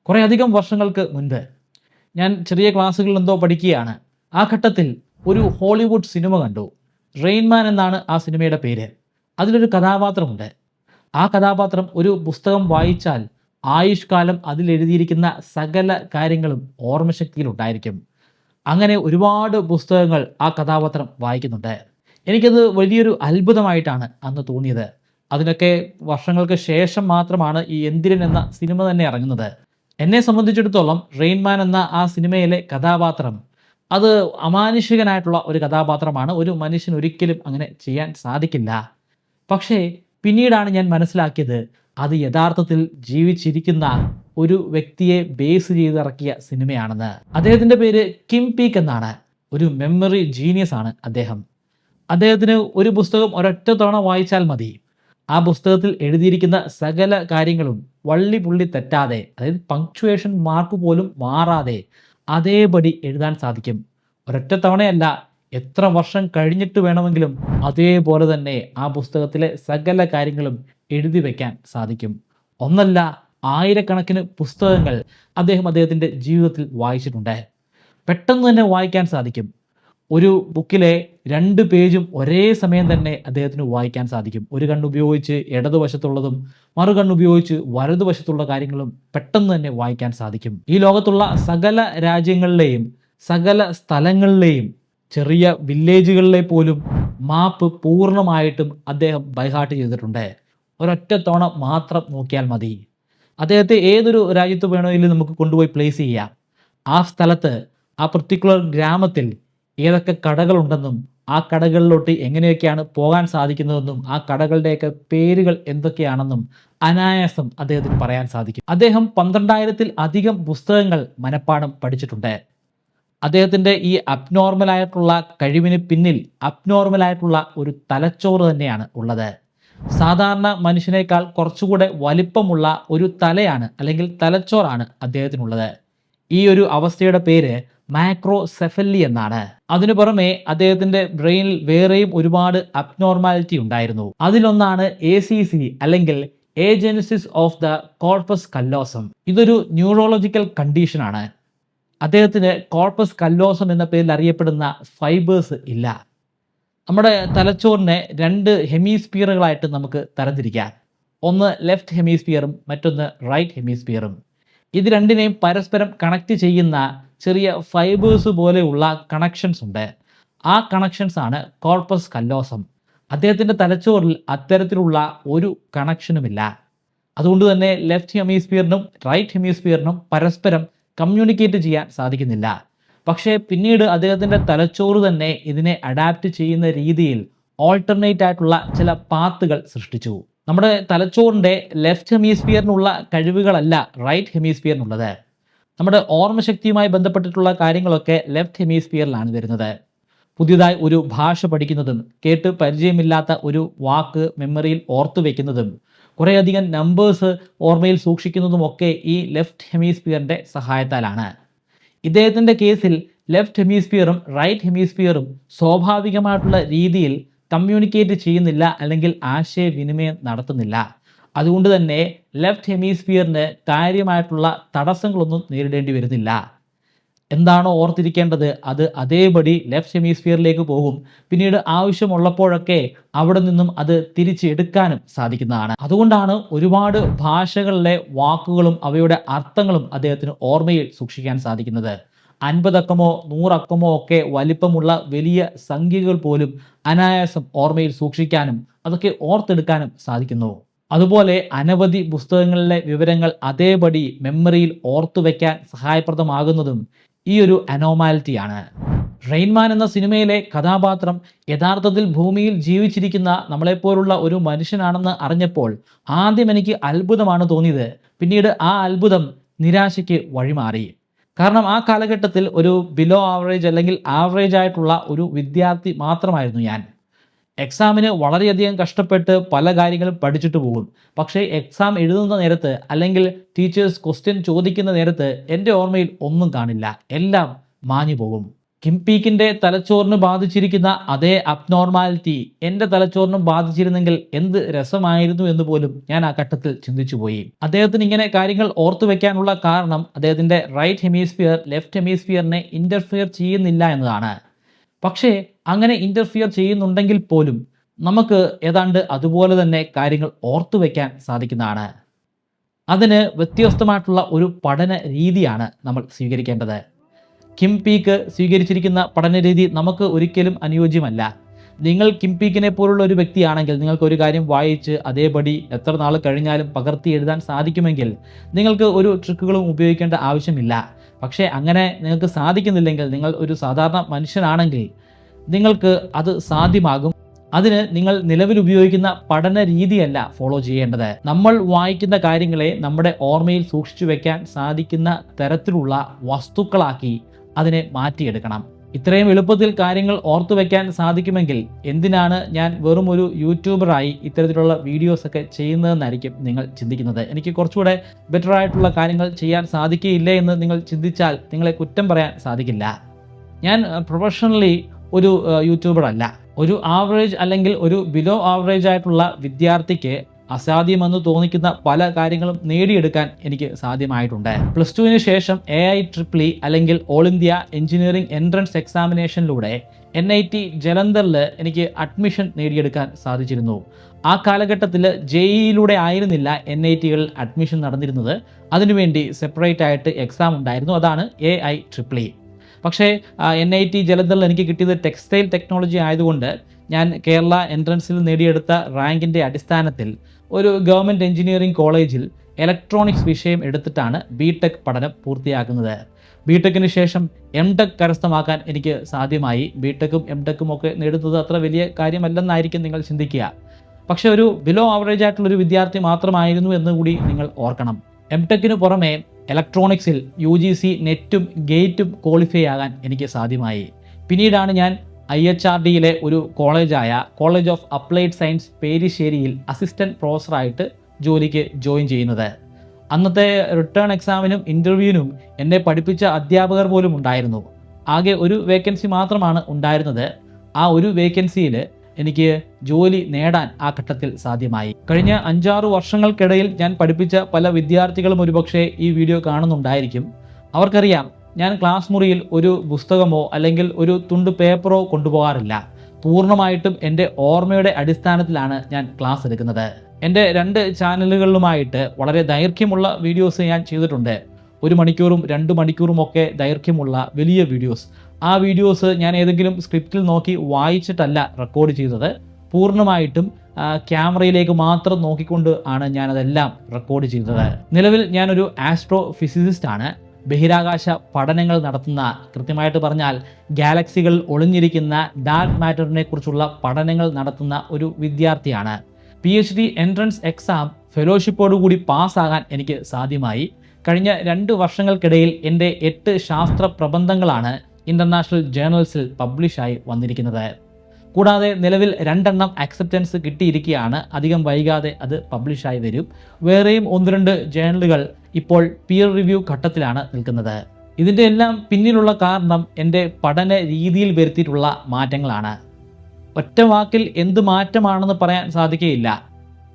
കുറേയധികം വർഷങ്ങൾക്ക് മുൻപ് ഞാൻ ചെറിയ ക്ലാസ്സുകളിൽ എന്തോ പഠിക്കുകയാണ്. ആ ഘട്ടത്തിൽ ഒരു ഹോളിവുഡ് സിനിമ കണ്ടു. റെയിൻമാൻ എന്നാണ് ആ സിനിമയുടെ പേര്. അതിലൊരു കഥാപാത്രമുണ്ട്. ആ കഥാപാത്രം ഒരു പുസ്തകം വായിച്ചാൽ ആയുഷ്കാലം അതിലെഴുതിയിരിക്കുന്ന സകല കാര്യങ്ങളും ഓർമ്മശക്തിയിലുണ്ടായിരിക്കും. അങ്ങനെ ഒരുപാട് പുസ്തകങ്ങൾ ആ കഥാപാത്രം വായിക്കുന്നുണ്ട്. എനിക്കത് വലിയൊരു അത്ഭുതമായിട്ടാണ് അന്ന് തോന്നിയത്. അതിനൊക്കെ വർഷങ്ങൾക്ക് ശേഷം മാത്രമാണ് ഈ എന്തിരൻ എന്ന സിനിമ തന്നെ ഇറങ്ങുന്നത്. എന്നെ സംബന്ധിച്ചിടത്തോളം റെയിൻമാൻ എന്ന ആ സിനിമയിലെ കഥാപാത്രം അത് അമാനുഷികനായിട്ടുള്ള ഒരു കഥാപാത്രമാണ്. ഒരു മനുഷ്യന് ഒരിക്കലും അങ്ങനെ ചെയ്യാൻ സാധിക്കില്ല. പക്ഷേ പിന്നീടാണ് ഞാൻ മനസ്സിലാക്കിയത് അത് യഥാർത്ഥത്തിൽ ജീവിച്ചിരിക്കുന്ന ഒരു വ്യക്തിയെ ബേസ് ചെയ്തിറക്കിയ സിനിമയാണെന്ന്. അദ്ദേഹത്തിൻ്റെ പേര് കിം പീക്ക് എന്നാണ്. ഒരു മെമ്മറി ജീനിയസ് ആണ് അദ്ദേഹം. അദ്ദേഹത്തിന് ഒരു പുസ്തകം ഒരൊറ്റ തവണ വായിച്ചാൽ മതി. ആ പുസ്തകത്തിൽ എഴുതിയിരിക്കുന്ന സകല കാര്യങ്ങളും വള്ളി പുള്ളി തെറ്റാതെ, അതായത് പങ്ക്ച്വേഷൻ മാർക്ക് പോലും മാറാതെ അതേപടി എഴുതാൻ സാധിക്കും. ഒരൊറ്റ തവണയല്ല, എത്ര വർഷം കഴിഞ്ഞിട്ട് വേണമെങ്കിലും അതേപോലെ തന്നെ ആ പുസ്തകത്തിലെ സകല കാര്യങ്ങളും എഴുതി വയ്ക്കാൻ സാധിക്കും. ഒന്നല്ല, ആയിരക്കണക്കിന് പുസ്തകങ്ങൾ അദ്ദേഹത്തിൻ്റെ ജീവിതത്തിൽ വായിച്ചിട്ടുണ്ട്. പെട്ടെന്ന് തന്നെ വായിക്കാൻ സാധിക്കും. ഒരു ബുക്കിലെ 2 പേജും ഒരേ സമയം തന്നെ അദ്ദേഹത്തിന് വായിക്കാൻ സാധിക്കും. ഒരു കണ്ണുപയോഗിച്ച് ഇടതുവശത്തുള്ളതും മറുകണ്ണുപയോഗിച്ച് വലതുവശത്തുള്ള കാര്യങ്ങളും പെട്ടെന്ന് തന്നെ വായിക്കാൻ സാധിക്കും. ഈ ലോകത്തുള്ള സകല രാജ്യങ്ങളിലെയും സകല സ്ഥലങ്ങളിലെയും ചെറിയ വില്ലേജുകളിലെ പോലും മാപ്പ് പൂർണ്ണമായിട്ടും അദ്ദേഹം ബൈഹാർട്ട് ചെയ്തിട്ടുണ്ട്. ഒരൊറ്റ തവണ മാത്രം നോക്കിയാൽ മതി. അദ്ദേഹത്തെ ഏതൊരു രാജ്യത്ത് വേണമെങ്കിലും നമുക്ക് കൊണ്ടുപോയി പ്ലേസ് ചെയ്യാം. ആ സ്ഥലത്ത്, ആ പർട്ടിക്കുലർ ഗ്രാമത്തിൽ ഏതൊക്കെ കടകളുണ്ടെന്നും ആ കടകളിലോട്ട് എങ്ങനെയൊക്കെയാണ് പോകാൻ സാധിക്കുന്നതെന്നും ആ കടകളുടെയൊക്കെ പേരുകൾ എന്തൊക്കെയാണെന്നും അനായാസം അദ്ദേഹത്തിന് പറയാൻ സാധിക്കും. അദ്ദേഹം 12,000-ൽ അധികം പുസ്തകങ്ങൾ മനഃപ്പാഠം പഠിച്ചിട്ടുണ്ട്. അദ്ദേഹത്തിൻ്റെ ഈ അബ്നോർമലായിട്ടുള്ള കഴിവിന് പിന്നിൽ അബ്നോർമലായിട്ടുള്ള ഒരു തലച്ചോറ് തന്നെയാണ് ഉള്ളത്. സാധാരണ മനുഷ്യനേക്കാൾ കുറച്ചുകൂടെ വലിപ്പമുള്ള ഒരു തലയാണ് അല്ലെങ്കിൽ തലച്ചോറാണ് അദ്ദേഹത്തിനുള്ളത്. ഈ ഒരു അവസ്ഥയുടെ പേര് മാക്രോസെഫലി എന്നാണ്. അതിനു പുറമെ അദ്ദേഹത്തിൻ്റെ ബ്രെയിനിൽ വേറെയും ഒരുപാട് അബ്നോർമാലിറ്റി ഉണ്ടായിരുന്നു. അതിലൊന്നാണ് ACC അല്ലെങ്കിൽ ഏജൻസിസ് ഓഫ് ദ കോർപ്പസ് കല്ലോസം. ഇതൊരു ന്യൂറോളജിക്കൽ കണ്ടീഷനാണ്. അദ്ദേഹത്തിന് കോർപ്പസ് കല്ലോസം എന്ന പേരിൽ അറിയപ്പെടുന്ന ഫൈബേഴ്സ് ഇല്ല. നമ്മുടെ തലച്ചോറിനെ 2 ഹെമിസ്ഫിയറുകളായിട്ട് നമുക്ക് തരംതിരിക്കാം. ഒന്ന് ലെഫ്റ്റ് ഹെമിസ്ഫിയറും മറ്റൊന്ന് റൈറ്റ് ഹെമിസ്ഫിയറും. ഇത് രണ്ടിനെയും പരസ്പരം കണക്ട് ചെയ്യുന്ന ചെറിയ ഫൈബേഴ്സ് പോലെയുള്ള കണക്ഷൻസ് ഉണ്ട്. ആ കണക്ഷൻസ് ആണ് കോർപ്പസ് കല്ലോസം. അദ്ദേഹത്തിൻ്റെ തലച്ചോറിൽ അത്തരത്തിലുള്ള ഒരു കണക്ഷനുമില്ല. അതുകൊണ്ട് തന്നെ ലെഫ്റ്റ് ഹെമിസ്ഫിയറിനും റൈറ്റ് ഹെമിസ്ഫിയറിനും പരസ്പരം കമ്മ്യൂണിക്കേറ്റ് ചെയ്യാൻ സാധിക്കുന്നില്ല. പക്ഷേ പിന്നീട് അദ്ദേഹത്തിൻ്റെ തലച്ചോറ് തന്നെ ഇതിനെ അഡാപ്റ്റ് ചെയ്യുന്ന രീതിയിൽ ഓൾട്ടർനേറ്റ് ആയിട്ടുള്ള ചില പാത്തുകൾ സൃഷ്ടിച്ചു. നമ്മുടെ തലച്ചോറിൻ്റെ ലെഫ്റ്റ് ഹെമിസ്ഫിയറിനുള്ള കഴിവുകളല്ല റൈറ്റ് ഹെമിസ്ഫിയറിനുള്ളത്. നമ്മുടെ ഓർമ്മശക്തിയുമായി ബന്ധപ്പെട്ടിട്ടുള്ള കാര്യങ്ങളൊക്കെ ലെഫ്റ്റ് ഹെമിസ്ഫിയറിലാണ് വരുന്നത്. പുതിയതായി ഒരു ഭാഷ പഠിക്കുന്നതും കേട്ട് പരിചയമില്ലാത്ത ഒരു വാക്ക് മെമ്മറിയിൽ ഓർത്തു വയ്ക്കുന്നതും കുറേയധികം നമ്പേഴ്സ് ഓർമ്മയിൽ സൂക്ഷിക്കുന്നതുമൊക്കെ ഈ ലെഫ്റ്റ് ഹെമിസ്ഫിയറിൻ്റെ സഹായത്താലാണ്. ഇദ്ദേഹത്തിൻ്റെ കേസിൽ ലെഫ്റ്റ് ഹെമിസ്ഫിയറും റൈറ്റ് ഹെമിസ്ഫിയറും സ്വാഭാവികമായിട്ടുള്ള രീതിയിൽ കമ്മ്യൂണിക്കേറ്റ് ചെയ്യുന്നില്ല അല്ലെങ്കിൽ ആശയവിനിമയം നടത്തുന്നില്ല. അതുകൊണ്ട് തന്നെ ലെഫ്റ്റ് ഹെമിസ്ഫിയറിന് കാര്യമായിട്ടുള്ള തടസ്സങ്ങളൊന്നും നേരിടേണ്ടി വരുന്നില്ല. എന്താണോ ഓർത്തിരിക്കേണ്ടത് അത് അതേപടി ലെഫ്റ്റ് ഹെമിസ്ഫിയറിലേക്ക് പോകും. പിന്നീട് ആവശ്യമുള്ളപ്പോഴൊക്കെ അവിടെ നിന്നും അത് തിരിച്ചെടുക്കാനും സാധിക്കുന്നതാണ്. അതുകൊണ്ടാണ് ഒരുപാട് ഭാഷകളിലെ വാക്കുകളും അവയുടെ അർത്ഥങ്ങളും അദ്ദേഹത്തിന് ഓർമ്മയിൽ സൂക്ഷിക്കാൻ സാധിക്കുന്നത്. 50 അക്കമോ 100 അക്കമോ ഒക്കെ വലിപ്പമുള്ള വലിയ സംഖ്യകൾ പോലും അനായാസം ഓർമ്മയിൽ സൂക്ഷിക്കാനും അതൊക്കെ ഓർത്തെടുക്കാനും സാധിക്കുന്നു. അതുപോലെ അനവധി പുസ്തകങ്ങളിലെ വിവരങ്ങൾ അതേപടി മെമ്മറിയിൽ ഓർത്തു വയ്ക്കാൻ സഹായപ്രദമാകുന്നതും ഈ ഒരു അനോമാലിറ്റിയാണ്. റെയിൻമാൻ എന്ന സിനിമയിലെ കഥാപാത്രം യഥാർത്ഥത്തിൽ ഭൂമിയിൽ ജീവിച്ചിരിക്കുന്ന നമ്മളെപ്പോലുള്ള ഒരു മനുഷ്യനാണെന്ന് അറിഞ്ഞപ്പോൾ ആദ്യം എനിക്ക് അത്ഭുതമാണ് തോന്നിയത്. പിന്നീട് ആ അത്ഭുതം നിരാശയ്ക്ക് വഴിമാറി. കാരണം ആ കാലഘട്ടത്തിൽ ഒരു ബിലോ ആവറേജ് അല്ലെങ്കിൽ ആവറേജ് ആയിട്ടുള്ള ഒരു വിദ്യാർത്ഥി മാത്രമായിരുന്നു ഞാൻ. എക്സാമിന് വളരെയധികം കഷ്ടപ്പെട്ട് പല കാര്യങ്ങളും പഠിച്ചിട്ട് പോകും. പക്ഷേ എക്സാം എഴുതുന്ന നേരത്ത് അല്ലെങ്കിൽ ടീച്ചേഴ്സ് ക്വസ്റ്റ്യൻ ചോദിക്കുന്ന നേരത്ത് എൻ്റെ ഓർമ്മയിൽ ഒന്നും കാണില്ല. എല്ലാം മാഞ്ഞു പോകും. കിം പീക്കിൻ്റെ തലച്ചോറിന് ബാധിച്ചിരിക്കുന്ന അതേ അബ്നോർമാലിറ്റി എൻ്റെ തലച്ചോറിനും ബാധിച്ചിരുന്നെങ്കിൽ എന്ത് രസമായിരുന്നു എന്ന് പോലും ഞാൻ ആ ഘട്ടത്തിൽ ചിന്തിച്ചുപോയി. അദ്ദേഹത്തിന് ഇങ്ങനെ കാര്യങ്ങൾ ഓർത്തു വെക്കാനുള്ള കാരണം അദ്ദേഹത്തിൻ്റെ റൈറ്റ് ഹെമിസ്ഫിയർ ലെഫ്റ്റ് ഹെമിസ്ഫിയറിനെ ഇൻ്റർഫിയർ ചെയ്യുന്നില്ല എന്നതാണ്. പക്ഷേ അങ്ങനെ ഇൻ്റർഫിയർ ചെയ്യുന്നുണ്ടെങ്കിൽ പോലും നമുക്ക് ഏതാണ്ട് അതുപോലെ തന്നെ കാര്യങ്ങൾ ഓർത്തു വയ്ക്കാൻ സാധിക്കുന്നതാണ്. അതിന് വ്യത്യസ്തമായിട്ടുള്ള ഒരു പഠന രീതിയാണ് നമ്മൾ സ്വീകരിക്കേണ്ടത്. കിം പീക്ക് സ്വീകരിച്ചിരിക്കുന്ന പഠനരീതി നമുക്ക് ഒരിക്കലും അനുയോജ്യമല്ല. നിങ്ങൾ കിം പീക്കിനെ പോലുള്ള ഒരു വ്യക്തിയാണെങ്കിൽ നിങ്ങൾക്ക് ഒരു കാര്യം വായിച്ച് അതേപടി എത്ര നാൾ കഴിഞ്ഞാലും പകർത്തി എഴുതാൻ സാധിക്കുമെങ്കിൽ നിങ്ങൾക്ക് ഒരു ട്രിക്കുകളും ഉപയോഗിക്കേണ്ട ആവശ്യമില്ല. പക്ഷേ അങ്ങനെ നിങ്ങൾക്ക് സാധിക്കുന്നില്ലെങ്കിൽ, നിങ്ങൾ ഒരു സാധാരണ മനുഷ്യനാണെങ്കിൽ നിങ്ങൾക്ക് അത് സാധ്യമാകും. അതിന് നിങ്ങൾ നിലവിൽ ഉപയോഗിക്കുന്ന പഠന രീതിയല്ല ഫോളോ ചെയ്യേണ്ടത്. നമ്മൾ വായിക്കുന്ന കാര്യങ്ങളെ നമ്മുടെ ഓർമ്മയിൽ സൂക്ഷിച്ചു വെക്കാൻ സാധിക്കുന്ന തരത്തിലുള്ള വസ്തുക്കളാക്കി അതിനെ മാറ്റിയെടുക്കണം. ഇത്രയും എളുപ്പത്തിൽ കാര്യങ്ങൾ ഓർത്തു വയ്ക്കാൻ സാധിക്കുമെങ്കിൽ എന്തിനാണ് ഞാൻ വെറും ഒരു യൂട്യൂബറായി ഇത്തരത്തിലുള്ള വീഡിയോസൊക്കെ ചെയ്യുന്നതെന്നായിരിക്കും നിങ്ങൾ ചിന്തിക്കുന്നത്. എനിക്ക് കുറച്ചുകൂടെ ബെറ്റർ ആയിട്ടുള്ള കാര്യങ്ങൾ ചെയ്യാൻ സാധിക്കുകയില്ലേ എന്ന് നിങ്ങൾ ചിന്തിച്ചാൽ നിങ്ങളെ കുറ്റം പറയാൻ സാധിക്കില്ല. ഞാൻ പ്രൊഫഷണലി ഒരു യൂട്യൂബർ അല്ല. ഒരു ആവറേജ് അല്ലെങ്കിൽ ഒരു ബിലോ ആവറേജ് ആയിട്ടുള്ള വിദ്യാർത്ഥിക്ക് അസാധ്യമെന്ന് തോന്നിക്കുന്ന പല കാര്യങ്ങളും നേടിയെടുക്കാൻ എനിക്ക് സാധ്യമായിട്ടുണ്ട്. +2 ശേഷം AIEEE അല്ലെങ്കിൽ ഓൾ ഇന്ത്യ എഞ്ചിനീയറിംഗ് എൻട്രൻസ് എക്സാമിനേഷനിലൂടെ NIT ജലന്ധറിൽ എനിക്ക് അഡ്മിഷൻ നേടിയെടുക്കാൻ സാധിച്ചിരുന്നു. ആ കാലഘട്ടത്തിൽ JEE ആയിരുന്നില്ല NITകളിൽ അഡ്മിഷൻ നടന്നിരുന്നത്. അതിനുവേണ്ടി സെപ്പറേറ്റ് ആയിട്ട് എക്സാം ഉണ്ടായിരുന്നു. അതാണ് AIEEE. പക്ഷേ NIT ജലന്ധറിൽ എനിക്ക് കിട്ടിയത് ടെക്സ്റ്റൈൽ ടെക്നോളജി ആയതുകൊണ്ട് ഞാൻ കേരള എൻട്രൻസിൽ നേടിയെടുത്ത റാങ്കിൻ്റെ അടിസ്ഥാനത്തിൽ ഒരു ഗവൺമെൻറ് എഞ്ചിനീയറിംഗ് കോളേജിൽ ഇലക്ട്രോണിക്സ് വിഷയം എടുത്തിട്ടാണ് BTech പഠനം പൂർത്തിയാക്കുന്നത്. BTechന് ശേഷം MTech കരസ്ഥമാക്കാൻ എനിക്ക് സാധ്യമായി. BTechും MTechും ഒക്കെ നേടുന്നത് അത്ര വലിയ കാര്യമല്ലെന്നായിരിക്കും നിങ്ങൾ ചിന്തിക്കുക. പക്ഷേ ഒരു ബിലോ ആവറേജ് ആയിട്ടുള്ളൊരു വിദ്യാർത്ഥി മാത്രമായിരുന്നു എന്നുകൂടി നിങ്ങൾ ഓർക്കണം. MTechന് പുറമെ ഇലക്ട്രോണിക്സിൽ UGC നെറ്റും ഗേറ്റും ക്വാളിഫൈ ആകാൻ എനിക്ക് സാധ്യമായി. പിന്നീടാണ് ഞാൻ IHRDയിലെ ഒരു കോളേജായ കോളേജ് ഓഫ് അപ്ലൈഡ് സയൻസ് പേരിശ്ശേരിയിൽ അസിസ്റ്റൻറ്റ് പ്രൊഫസറായിട്ട് ജോലിക്ക് ജോയിൻ ചെയ്യുന്നത്. അന്നത്തെ റിട്ടേൺ എക്സാമിനും ഇൻ്റർവ്യൂവിനും എന്നെ പഠിപ്പിച്ച അധ്യാപകർ പോലും ഉണ്ടായിരുന്നു. ആകെ ഒരു വേക്കൻസി മാത്രമാണ് ഉണ്ടായിരുന്നത്. ആ ഒരു വേക്കൻസിയിൽ എനിക്ക് ജോലി നേടാൻ ആ ഘട്ടത്തിൽ സാധ്യമായി. കഴിഞ്ഞ 5-6 വർഷങ്ങൾക്കിടയിൽ ഞാൻ പഠിപ്പിച്ച പല വിദ്യാർത്ഥികളും ഒരുപക്ഷെ ഈ വീഡിയോ കാണുന്നുണ്ടായിരിക്കും. അവർക്കറിയാം ഞാൻ ക്ലാസ് മുറിയിൽ ഒരു പുസ്തകമോ അല്ലെങ്കിൽ ഒരു തുണ്ട് പേപ്പറോ കൊണ്ടുപോകാറില്ല. പൂർണ്ണമായിട്ടും എൻ്റെ ഓർമ്മയുടെ അടിസ്ഥാനത്തിലാണ് ഞാൻ ക്ലാസ് എടുക്കുന്നത്. എൻ്റെ 2 ചാനലുകളിലുമായിട്ട് വളരെ ദൈർഘ്യമുള്ള വീഡിയോസ് ഞാൻ ചെയ്തിട്ടുണ്ട്. 1 മണിക്കൂറും 2 മണിക്കൂറും ഒക്കെ ദൈർഘ്യമുള്ള വലിയ വീഡിയോസ്. ആ വീഡിയോസ് ഞാൻ ഏതെങ്കിലും സ്ക്രിപ്റ്റിൽ നോക്കി വായിച്ചിട്ടല്ല റെക്കോർഡ് ചെയ്തത്. പൂർണ്ണമായിട്ടും ക്യാമറയിലേക്ക് മാത്രം നോക്കിക്കൊണ്ട് ആണ് ഞാനതെല്ലാം റെക്കോർഡ് ചെയ്തത്. നിലവിൽ ഞാനൊരു ആസ്ട്രോ ഫിസിസിസ്റ്റ് ആണ്. ബഹിരാകാശ പഠനങ്ങൾ നടത്തുന്ന, കൃത്യമായിട്ട് പറഞ്ഞാൽ ഗാലക്സികൾ ഒളിഞ്ഞിരിക്കുന്ന ഡാർക്ക് മാറ്ററിനെ കുറിച്ചുള്ള പഠനങ്ങൾ നടത്തുന്ന ഒരു വിദ്യാർത്ഥിയാണ്. PhD എൻട്രൻസ് എക്സാം ഫെലോഷിപ്പോടുകൂടി പാസ്സാകാൻ എനിക്ക് സാധ്യമായി. കഴിഞ്ഞ 2 വർഷങ്ങൾക്കിടയിൽ എൻ്റെ 8 ശാസ്ത്ര പ്രബന്ധങ്ങളാണ് ഇൻ്റർനാഷണൽ ജേർണൽസിൽ പബ്ലിഷായി വന്നിരിക്കുന്നത്. കൂടാതെ നിലവിൽ 2 അക്സെപ്റ്റൻസ് കിട്ടിയിരിക്കുകയാണ്. അധികം വൈകാതെ അത് പബ്ലിഷായി വരും. വേറെയും 1-2 ജേർണലുകൾ ഇപ്പോൾ പിയർ റിവ്യൂ ഘട്ടത്തിലാണ് നിൽക്കുന്നത്. ഇതിൻ്റെ എല്ലാം പിന്നിലുള്ള കാരണം എൻ്റെ പഠന രീതിയിൽ വരുത്തിയിട്ടുള്ള മാറ്റങ്ങളാണ്. ഒറ്റ വാക്കിൽ എന്ത് മാറ്റമാണെന്ന് പറയാൻ സാധിക്കുകയില്ല.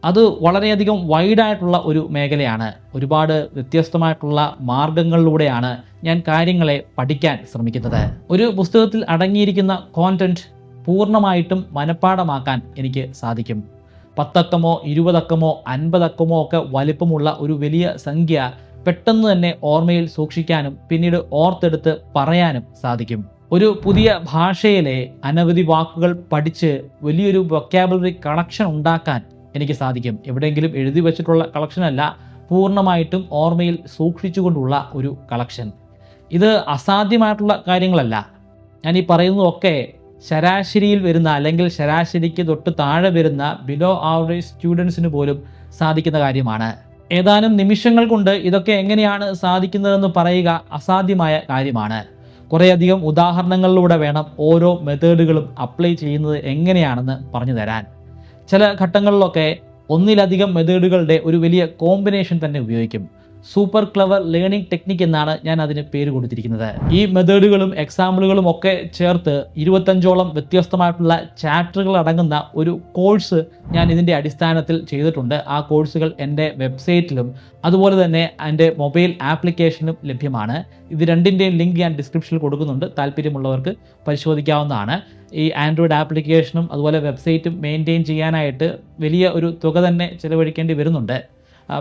അത് വളരെയധികം വൈഡായിട്ടുള്ള ഒരു മേഖലയാണ്. ഒരുപാട് വ്യത്യസ്തമായിട്ടുള്ള മാർഗങ്ങളിലൂടെയാണ് ഞാൻ കാര്യങ്ങളെ പഠിക്കാൻ ശ്രമിക്കുന്നത്. ഒരു പുസ്തകത്തിൽ അടങ്ങിയിരിക്കുന്ന കോണ്ടന്റ് പൂർണ്ണമായിട്ടും മനഃപ്പാഠമാക്കാൻ എനിക്ക് സാധിക്കും. 10 അക്കമോ 20 അക്കമോ 50 അക്കമോ ഒക്കെ വലിപ്പമുള്ള ഒരു വലിയ സംഖ്യ പെട്ടെന്ന് തന്നെ ഓർമ്മയിൽ സൂക്ഷിക്കാനും പിന്നീട് ഓർത്തെടുത്ത് പറയാനും സാധിക്കും. ഒരു പുതിയ ഭാഷയിലെ അനവധി വാക്കുകൾ പഠിച്ച് വലിയൊരു വൊക്കാബുലറി കളക്ഷൻ ഉണ്ടാക്കാൻ എനിക്ക് സാധിക്കും. എവിടെയെങ്കിലും എഴുതി വെച്ചിട്ടുള്ള കളക്ഷനല്ല, പൂർണ്ണമായിട്ടും ഓർമ്മയിൽ സൂക്ഷിച്ചുകൊണ്ടുള്ള ഒരു കളക്ഷൻ. ഇത് അസാധ്യമായിട്ടുള്ള കാര്യങ്ങളല്ല. ഞാൻ ഈ പറയുന്നതൊക്കെ ശരാശരിയിൽ വരുന്ന അല്ലെങ്കിൽ ശരാശരിക്ക് തൊട്ട് താഴെ വരുന്ന ബിലോ ആവറേജ് സ്റ്റുഡൻസിന് പോലും സാധിക്കുന്ന കാര്യമാണ്. ഏതാനും നിമിഷങ്ങൾ കൊണ്ട് ഇതൊക്കെ എങ്ങനെയാണ് സാധിക്കുന്നതെന്ന് പറയുക അസാധ്യമായ കാര്യമാണ്. കുറേയധികം ഉദാഹരണങ്ങളിലൂടെ വേണം ഓരോ മെത്തേഡുകളും അപ്ലൈ ചെയ്യുന്നത് എങ്ങനെയാണെന്ന് പറഞ്ഞു തരാൻ. ചില ഘട്ടങ്ങളിലൊക്കെ ഒന്നിലധികം മെത്തേഡുകളുടെ ഒരു വലിയ കോമ്പിനേഷൻ തന്നെ ഉപയോഗിക്കും. സൂപ്പർ ക്ലവർ ലേണിംഗ് ടെക്നിക്ക് എന്നാണ് ഞാൻ അതിന് പേര് കൊടുത്തിരിക്കുന്നത്. ഈ മെത്തേഡുകളും എക്സാമ്പിളുകളും ഒക്കെ ചേർത്ത് 25ഓളം വ്യത്യസ്തമായിട്ടുള്ള ചാപ്റ്ററുകൾ അടങ്ങുന്ന ഒരു കോഴ്സ് ഞാൻ ഇതിൻ്റെ അടിസ്ഥാനത്തിൽ ചെയ്തിട്ടുണ്ട്. ആ കോഴ്സുകൾ എൻ്റെ വെബ്സൈറ്റിലും അതുപോലെ തന്നെ എൻ്റെ മൊബൈൽ ആപ്ലിക്കേഷനിലും ലഭ്യമാണ്. ഇത് രണ്ടിൻ്റെയും ലിങ്ക് ഞാൻ ഡിസ്ക്രിപ്ഷനിൽ കൊടുക്കുന്നുണ്ട്. താല്പര്യമുള്ളവർക്ക് പരിശോധിക്കാവുന്നതാണ്. ഈ ആൻഡ്രോയിഡ് ആപ്ലിക്കേഷനും അതുപോലെ വെബ്സൈറ്റും മെയിൻറ്റെയിൻ ചെയ്യാനായിട്ട് വലിയ ഒരു തുക തന്നെ ചിലവഴിക്കേണ്ടി വരുന്നുണ്ട്.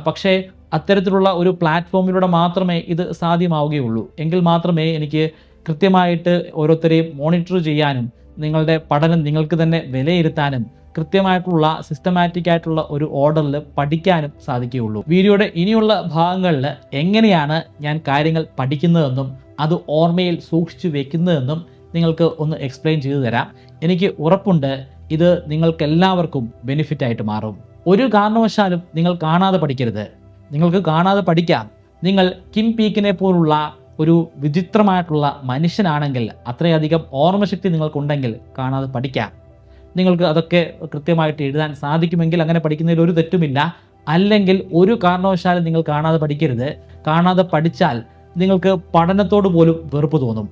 പക്ഷേ അത്തരത്തിലുള്ള ഒരു പ്ലാറ്റ്ഫോമിലൂടെ മാത്രമേ ഇത് സാധ്യമാവുകയുള്ളൂ. എങ്കിൽ മാത്രമേ എനിക്ക് കൃത്യമായിട്ട് ഓരോരുത്തരെയും മോണിറ്റർ ചെയ്യാനും നിങ്ങളുടെ പഠനം നിങ്ങൾക്ക് തന്നെ വിലയിരുത്താനും കൃത്യമായിട്ടുള്ള സിസ്റ്റമാറ്റിക് ആയിട്ടുള്ള ഒരു ഓർഡറിൽ പഠിക്കാനും സാധിക്കുകയുള്ളൂ. വീഡിയോയുടെ ഇനിയുള്ള ഭാഗങ്ങളിൽ എങ്ങനെയാണ് ഞാൻ കാര്യങ്ങൾ പഠിക്കുന്നതെന്നും അത് ഓർമ്മയിൽ സൂക്ഷിച്ചു വെക്കുന്നതെന്നും നിങ്ങൾക്ക് ഒന്ന് എക്സ്പ്ലെയിൻ ചെയ്തു തരാം. എനിക്ക് ഉറപ്പുണ്ട് ഇത് നിങ്ങൾക്കെല്ലാവർക്കും ബെനിഫിറ്റായിട്ട് മാറും. ഒരു കാരണവശാലും നിങ്ങൾ കാണാതെ പഠിക്കരുത്. നിങ്ങൾക്ക് കാണാതെ പഠിക്കാം. നിങ്ങൾ കിം പീക്കിനെ പോലുള്ള ഒരു വിചിത്രമായിട്ടുള്ള മനുഷ്യനാണെങ്കിൽ, അത്രയധികം ഓർമ്മശക്തി നിങ്ങൾക്കുണ്ടെങ്കിൽ കാണാതെ പഠിക്കാം. നിങ്ങൾക്ക് അതൊക്കെ കൃത്യമായിട്ട് എഴുതാൻ സാധിക്കുമെങ്കിൽ അങ്ങനെ പഠിക്കുന്നതിൽ ഒരു തെറ്റുമില്ല. അല്ലെങ്കിൽ ഒരു കാരണവശാലും നിങ്ങൾ കാണാതെ പഠിക്കരുത്. കാണാതെ പഠിച്ചാൽ നിങ്ങൾക്ക് പഠനത്തോട് പോലും വെറുപ്പ് തോന്നും.